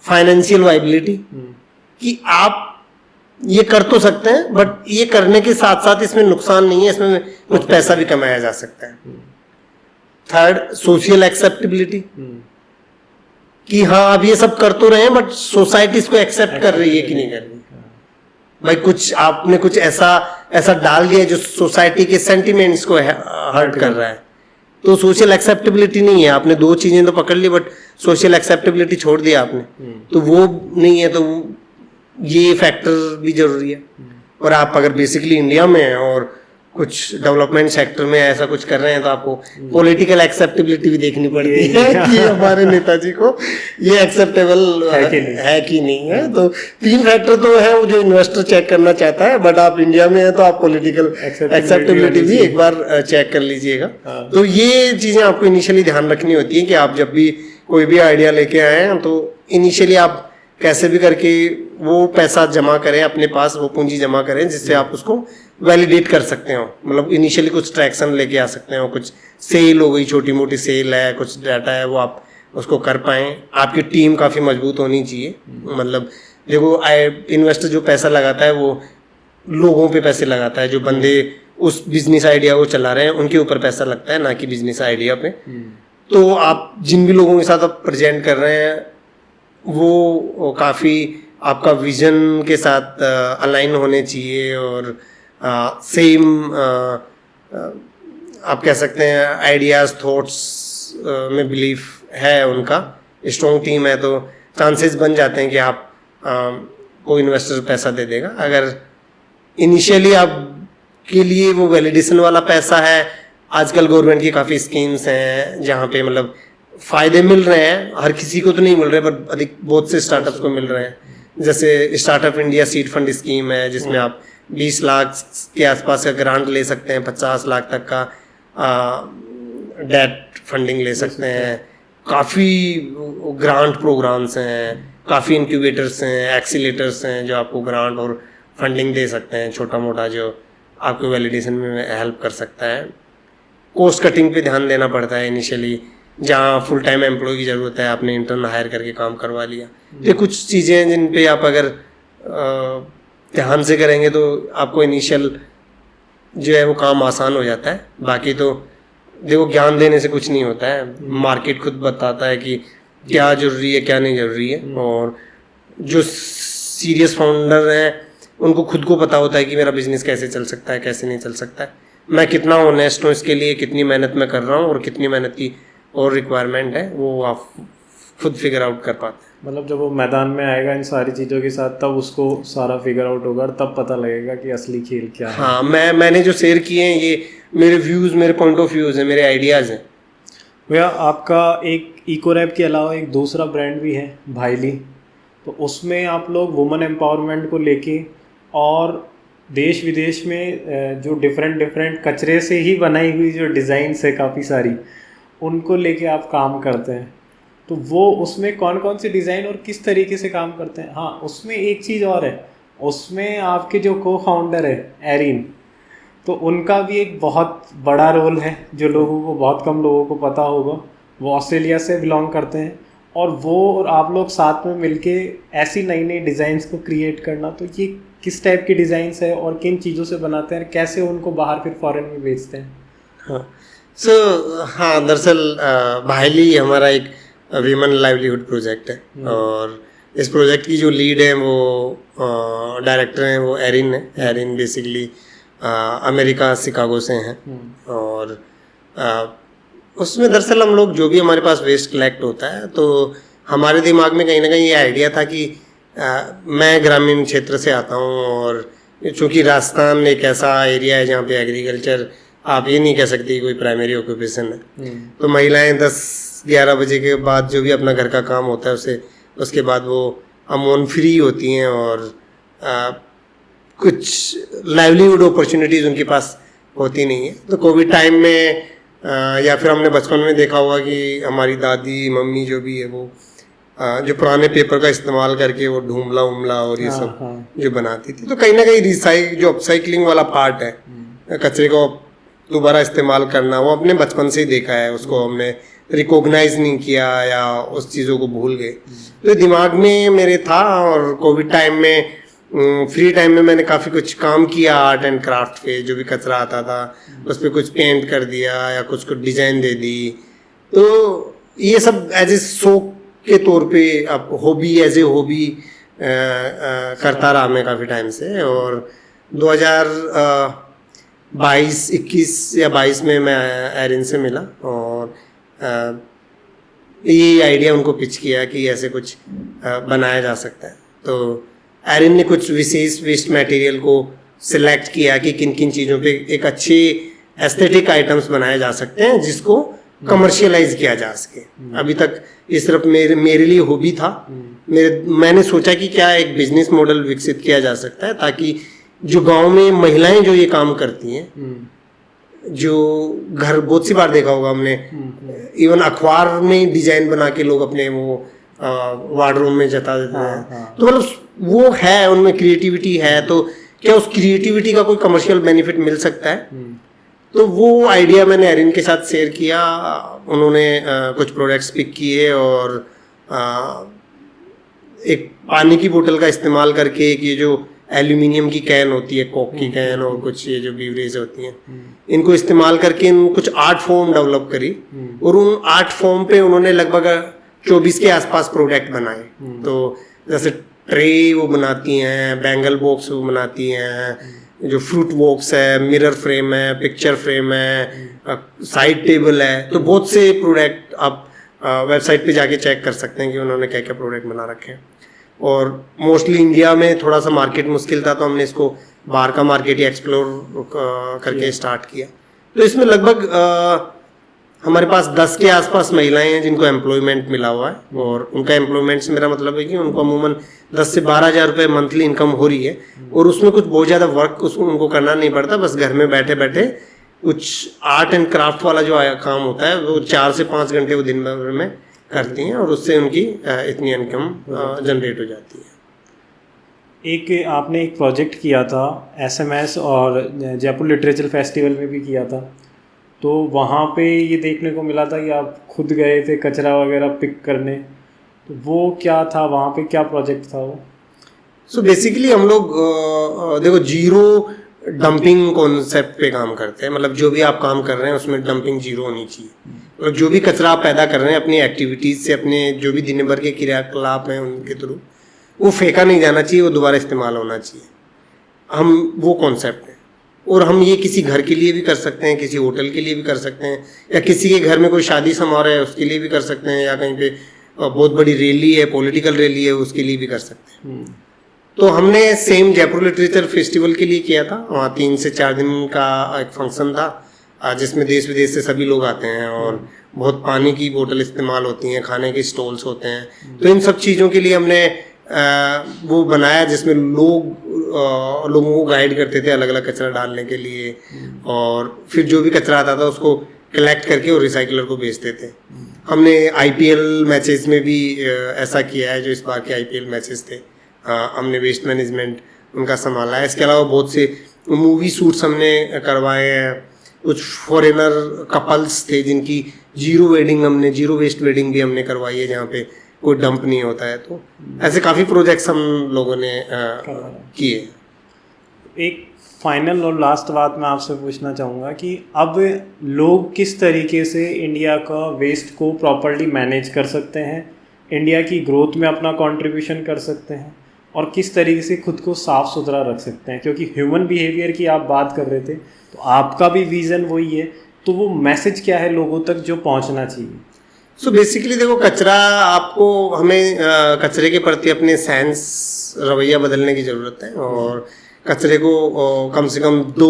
फाइनेंशियल वाइबिलिटी, कि आप ये कर तो सकते हैं बट ये करने के साथ साथ इसमें नुकसान नहीं है, इसमें कुछ पैसा भी कमाया जा सकता है। थर्ड, सोशल एक्सेप्टेबिलिटी, कि हाँ आप ये सब कर तो रहे हैं बट सोसाइटी इसको एक्सेप्ट कर रही है कि नहीं कर रही। भाई कुछ आपने कुछ ऐसा डाल दिया जो सोसाइटी के सेंटिमेंट्स को हर्ट कर रहा है, तो सोशल एक्सेप्टेबिलिटी नहीं है। आपने 2 चीजें तो पकड़ ली बट सोशल एक्सेप्टेबिलिटी छोड़ दिया आपने, तो वो नहीं है। तो ये फैक्टर भी जरूरी है। और आप अगर बेसिकली इंडिया में हैं और कुछ डेवलपमेंट सेक्टर में ऐसा कुछ कर रहे हैं तो आपको पॉलिटिकल एक्सेप्टेबिलिटी भी देखनी पड़ती है कि हमारे नेताजी को ये एक्सेप्टेबल है कि नहीं है। तो 3 फैक्टर तो है वो जो इन्वेस्टर चेक करना चाहता है, बट आप इंडिया में है तो आप पॉलिटिकल एक्सेप्टेबिलिटी भी एक बार चेक कर लीजिएगा। तो ये चीजें आपको इनिशियली ध्यान रखनी होती है कि आप जब भी कोई भी आइडिया लेके आए हैं तो इनिशियली आप कैसे भी करके वो पैसा जमा करें अपने पास, वो पूंजी जमा करें जिससे आप उसको वैलिडेट कर सकते हो। मतलब इनिशियली कुछ ट्रैक्शन लेके आ सकते हो, कुछ सेल हो गई, छोटी मोटी सेल है, कुछ डाटा है, वो आप उसको कर पाएं। आपकी टीम काफ़ी मजबूत होनी चाहिए। मतलब देखो, इन्वेस्टर जो पैसा लगाता है वो लोगों पे पैसे लगाता है, जो बंदे उस बिजनेस आइडिया को चला रहे हैं उनके ऊपर पैसा लगता है, ना कि बिजनेस आइडिया पे। तो आप जिन भी लोगों के साथ आप प्रेजेंट कर रहे हैं वो काफ़ी आपका विजन के साथ अलाइन होने चाहिए और सेम आप कह सकते हैं आइडियाज़, थॉट्स में बिलीफ है उनका। स्ट्रॉन्ग टीम है तो चांसेस बन जाते हैं कि आप को इन्वेस्टर पैसा दे देगा। अगर इनिशियली आप के लिए वो वैलिडेशन वाला पैसा है, आजकल गवर्नमेंट की काफ़ी स्कीम्स हैं जहाँ पे मतलब फ़ायदे मिल रहे हैं। हर किसी को तो नहीं मिल रहे पर अधिक बहुत से स्टार्टअप्स को मिल रहे हैं। जैसे startup India seed fund scheme है जिसमें आप 20 लाख के आसपास का ग्रांट ले सकते हैं, 50 लाख तक का डेट फंडिंग ले सकते हैं। काफ़ी ग्रांट प्रोग्राम्स हैं, काफ़ी इंक्यूबेटर्स हैं, एक्सीलेटर्स हैं जो आपको ग्रांट और फंडिंग दे सकते हैं छोटा मोटा, जो आपको वैलिडेशन में हेल्प कर सकता है। कॉस्ट कटिंग पे ध्यान देना पड़ता है इनिशियली। जहाँ फुल टाइम एम्प्लॉय की ज़रूरत है आपने इंटर्न हायर करके काम करवा लिया। ये कुछ चीज़ें हैं जिन पे आप अगर ध्यान से करेंगे तो आपको इनिशियल जो है वो काम आसान हो जाता है। बाकी तो देखो ज्ञान देने से कुछ नहीं होता है, मार्केट खुद बताता है कि क्या जरूरी है क्या नहीं जरूरी है। और जो सीरियस फाउंडर हैं उनको खुद को पता होता है कि मेरा बिजनेस कैसे चल सकता है कैसे नहीं चल सकता है, मैं कितना ऑनेस्ट हूँ इसके लिए, कितनी मेहनत मैं कर रहा हूँ और कितनी मेहनत की और रिक्वायरमेंट है, वो आप खुद फिगर आउट कर पाते हैं। मतलब जब वो मैदान में आएगा इन सारी चीज़ों के साथ तब उसको सारा फिगर आउट होगा और तब पता लगेगा कि असली खेल क्या है। हाँ, मैंने जो शेयर किए हैं ये मेरे व्यूज़, मेरे पॉइंट ऑफ व्यूज़ हैं, मेरे आइडियाज़ हैं। भैया आपका एक इकोरैप के अलावा एक दूसरा ब्रांड भी है भाईली, तो उसमें आप लोग वुमेन एम्पावरमेंट को लेके और देश विदेश में जो डिफरेंट कचरे से ही बनाई हुई जो डिज़ाइंस है काफ़ी सारी, उनको लेके आप काम करते हैं। तो वो उसमें कौन कौन सी डिज़ाइन और किस तरीके से काम करते हैं? हाँ, उसमें एक चीज़ और है, उसमें आपके जो को फाउंडर है एरिन, तो उनका भी एक बहुत बड़ा रोल है जो लोगों को, बहुत कम लोगों को पता होगा। वो ऑस्ट्रेलिया से बिलोंग करते हैं और वो और आप लोग साथ में मिलके ऐसी नई नई डिज़ाइंस को क्रिएट करना, तो ये किस टाइप की डिज़ाइंस है और किन चीज़ों से बनाते हैं, कैसे उनको बाहर फिर फॉरेन में बेचते हैं? हाँ हाँ, दरअसल भाईली हमारा एक वीमेन लाइवलीहुड प्रोजेक्ट है और इस प्रोजेक्ट की जो लीड है वो डायरेक्टर हैं वो एरिन है। एरिन बेसिकली अमेरिका शिकागो से हैं और उसमें दरअसल हम लोग जो भी हमारे पास वेस्ट कलेक्ट होता है तो हमारे दिमाग में कहीं ना कहीं ये आइडिया था कि मैं ग्रामीण क्षेत्र से आता हूँ और चूँकि राजस्थान एक ऐसा एरिया है जहाँ पे एग्रीकल्चर आप ये नहीं कह सकते कोई प्राइमरी ऑक्यूपेशन है। तो महिलाएं 10-11 बजे के बाद जो भी अपना घर का काम होता है उसके बाद वो अमूमन फ्री होती हैं और कुछ लाइवलीहुड अपॉर्चुनिटीज़ उनके पास होती नहीं है। तो कोविड टाइम में या फिर हमने बचपन में देखा होगा कि हमारी दादी मम्मी जो भी है वो जो पुराने पेपर का इस्तेमाल करके वो ढूमला उमला और ये सब जो बनाती थी। तो कहीं ना कहीं जो अपसाइक्लिंग वाला पार्ट है, कचरे को दोबारा इस्तेमाल करना, वो अपने बचपन से ही देखा है, उसको हमने रिकॉग्नाइज नहीं किया या उस चीज़ों को भूल गए। तो दिमाग में मेरे था और कोविड टाइम में फ्री टाइम में मैंने काफ़ी कुछ काम किया आर्ट एंड क्राफ्ट पे, जो भी कचरा आता था उस पर कुछ पेंट कर दिया या कुछ डिज़ाइन दे दी। तो ये सब एज ए शौक के तौर पे अब हॉबी एज ए हॉबी करता रहा मैं काफ़ी टाइम से। और 2021 या 22 में मैं एरिन से मिला और ये आइडिया उनको पिच किया कि ऐसे कुछ बनाया जा सकता है। तो एरिन ने कुछ विशेष वेस्ट मटेरियल को सिलेक्ट किया कि किन किन चीज़ों पे एक अच्छे एस्थेटिक आइटम्स बनाए जा सकते हैं जिसको कमर्शियलाइज किया जा सके। अभी तक ये सिर्फ मेरे लिए हॉबी था। मैंने सोचा कि क्या एक बिजनेस मॉडल विकसित किया जा सकता है ताकि जो गांव में महिलाएं जो ये काम करती हैं, जो घर बहुत सी बार देखा होगा हमने, इवन अखबार में डिजाइन बना के लोग अपने वो वार्डरूम में जता देते हैं। तो मतलब वो है, उनमें क्रिएटिविटी है, तो क्या उस क्रिएटिविटी का कोई कमर्शियल बेनिफिट मिल सकता है? तो वो आइडिया मैंने एरिन के साथ शेयर किया। उन्होंने कुछ प्रोडक्ट्स पिक किए और एक पानी की बोतल का इस्तेमाल करके एक ये जो एल्यूमिनियम की कैन होती है, कोक की कैन और कुछ ये जो बीवरेज होती हैं, इनको इस्तेमाल करके कुछ आर्ट फॉर्म डेवलप करी और उन आर्ट फॉर्म पे उन्होंने लगभग 24 के आसपास प्रोडक्ट बनाए। तो जैसे ट्रे वो बनाती हैं, बैंगल बॉक्स वो बनाती हैं, जो फ्रूट बॉक्स है, मिरर फ्रेम है, पिक्चर फ्रेम है, साइड टेबल है। तो बहुत से प्रोडक्ट आप वेबसाइट पे जाके चेक कर सकते हैं कि उन्होंने क्या क्या प्रोडक्ट बना रखे हैं। और मोस्टली इंडिया में थोड़ा सा मार्केट मुश्किल था, तो हमने इसको बाहर का मार्केट ही एक्सप्लोर करके स्टार्ट किया। तो इसमें लगभग हमारे पास 10 के आसपास महिलाएं हैं जिनको एम्प्लॉयमेंट मिला हुआ है। और उनका एम्प्लॉयमेंट से मेरा मतलब है कि उनको अमूमन 10 से 12 हज़ार रुपये मंथली इनकम हो रही है और उसमें कुछ बहुत ज़्यादा वर्क उनको करना नहीं पड़ता। बस घर में बैठे बैठे कुछ आर्ट एंड क्राफ्ट वाला जो काम होता है वो 4 से 5 घंटे वो दिन भर में करती हैं और उससे उनकी इतनी इनकम जनरेट हो जाती है। आपने एक प्रोजेक्ट किया था SMS और जयपुर लिटरेचर फेस्टिवल में भी किया था, तो वहाँ पे ये देखने को मिला था कि आप खुद गए थे कचरा वगैरह पिक करने, तो वो क्या था वहाँ पे, क्या प्रोजेक्ट था वो? सो बेसिकली हम लोग देखो जीरो डंपिंग कॉन्सेप्ट पे काम करते हैं। मतलब जो भी आप काम कर रहे हैं उसमें डंपिंग जीरो होनी चाहिए। मतलब जो भी कचरा आप पैदा कर रहे हैं अपनी एक्टिविटीज़ से, अपने जो भी दिन भर के क्रियाकलाप हैं उनके थ्रू, वो फेंका नहीं जाना चाहिए, वो दोबारा इस्तेमाल होना चाहिए। हम वो कॉन्सेप्ट है। और हम ये किसी घर के लिए भी कर सकते हैं, किसी होटल के लिए भी कर सकते हैं, या किसी के घर में कोई शादी समारोह है उसके लिए भी कर सकते हैं, या कहीं पे बहुत बड़ी रैली है, पॉलिटिकल रैली है, उसके लिए भी कर सकते हैं। तो हमने सेम जयपुर लिटरेचर फेस्टिवल के लिए किया था। वहाँ 3 से 4 दिन का एक फंक्शन था जिसमें देश विदेश से सभी लोग आते हैं, और बहुत पानी की बोतल इस्तेमाल होती हैं, खाने के स्टॉल्स होते हैं। तो इन सब चीज़ों के लिए हमने वो बनाया जिसमें लोगों को गाइड करते थे अलग अलग कचरा डालने के लिए, और फिर जो भी कचरा आता था उसको कलेक्ट करके और रिसाइकलर को बेचते थे। हमने आईपीएल मैचेस में भी ऐसा किया है। जो इस बार के आईपीएल मैचेस थे, हमने वेस्ट मैनेजमेंट उनका संभाला है। इसके अलावा बहुत से मूवी शूट्स हमने करवाए हैं। कुछ फॉरेनर कपल्स थे जिनकी जीरो वेस्ट वेडिंग भी हमने करवाई है, जहाँ पे कोई डंप नहीं होता है। तो ऐसे काफ़ी प्रोजेक्ट्स हम लोगों ने किए। एक फाइनल और लास्ट बात मैं आपसे पूछना चाहूँगा कि अब लोग किस तरीके से इंडिया का वेस्ट को प्रॉपर्ली मैनेज कर सकते हैं, इंडिया की ग्रोथ में अपना कंट्रीब्यूशन कर सकते हैं, और किस तरीके से खुद को साफ़ सुथरा रख सकते हैं। क्योंकि ह्यूमन बिहेवियर की आप बात कर रहे थे, तो आपका भी विज़न वही है, तो वो मैसेज क्या है लोगों तक जो पहुंचना चाहिए? सो बेसिकली देखो, कचरा आपको हमें कचरे के प्रति अपने सेंस रवैया बदलने की ज़रूरत है, और कचरे को कम से कम 2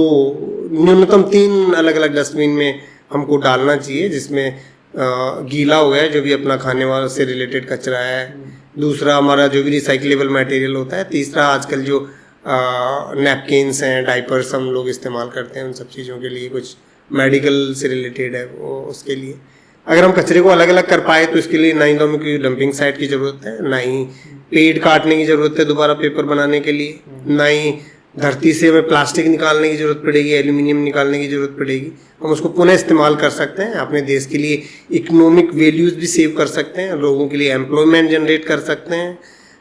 न्यूनतम 3 अलग अलग डस्टबिन में हमको डालना चाहिए, जिसमें गीला हो गया जो भी अपना खाने वाला से रिलेटेड कचरा है, दूसरा हमारा जो भी रिसाइकलेबल मटेरियल होता है, तीसरा आजकल जो नैपकिन्स हैं, डाइपर्स हम लोग इस्तेमाल करते हैं, उन सब चीज़ों के लिए, कुछ मेडिकल से रिलेटेड है वो, उसके लिए अगर हम कचरे को अलग अलग कर पाए तो इसके लिए ना ही तो हमें कोई डंपिंग साइट की ज़रूरत है, ना ही पेड़ काटने की ज़रूरत है दोबारा पेपर बनाने के लिए, ना ही धरती से हमें प्लास्टिक निकालने की ज़रूरत पड़ेगी, एल्यूमिनियम निकालने की ज़रूरत पड़ेगी। हम उसको पुनः इस्तेमाल कर सकते हैं, अपने देश के लिए इकोनॉमिक वैल्यूज़ भी सेव कर सकते हैं, लोगों के लिए एम्प्लॉयमेंट जनरेट कर सकते हैं,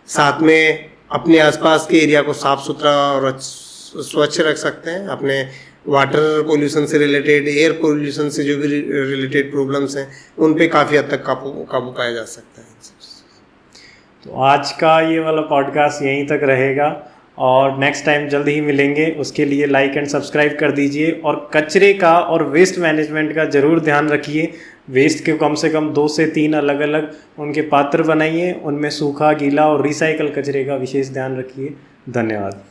साथ में अपने आसपास के एरिया को साफ़ सुथरा और स्वच्छ रख सकते हैं। अपने वाटर पोल्यूशन से रिलेटेड, एयर पोल्यूशन से जो भी रिलेटेड प्रॉब्लम्स हैं, उन पे काफ़ी हद तक काबू पाया जा सकता है। तो आज का ये वाला पॉडकास्ट यहीं तक रहेगा, और नेक्स्ट टाइम जल्द ही मिलेंगे। उसके लिए लाइक एंड सब्सक्राइब कर दीजिए, और कचरे का और वेस्ट मैनेजमेंट का ज़रूर ध्यान रखिए। वेस्ट के कम से कम 2 से 3 अलग अलग उनके पात्र बनाइए, उनमें सूखा, गीला और रिसाइकल कचरे का विशेष ध्यान रखिए। धन्यवाद।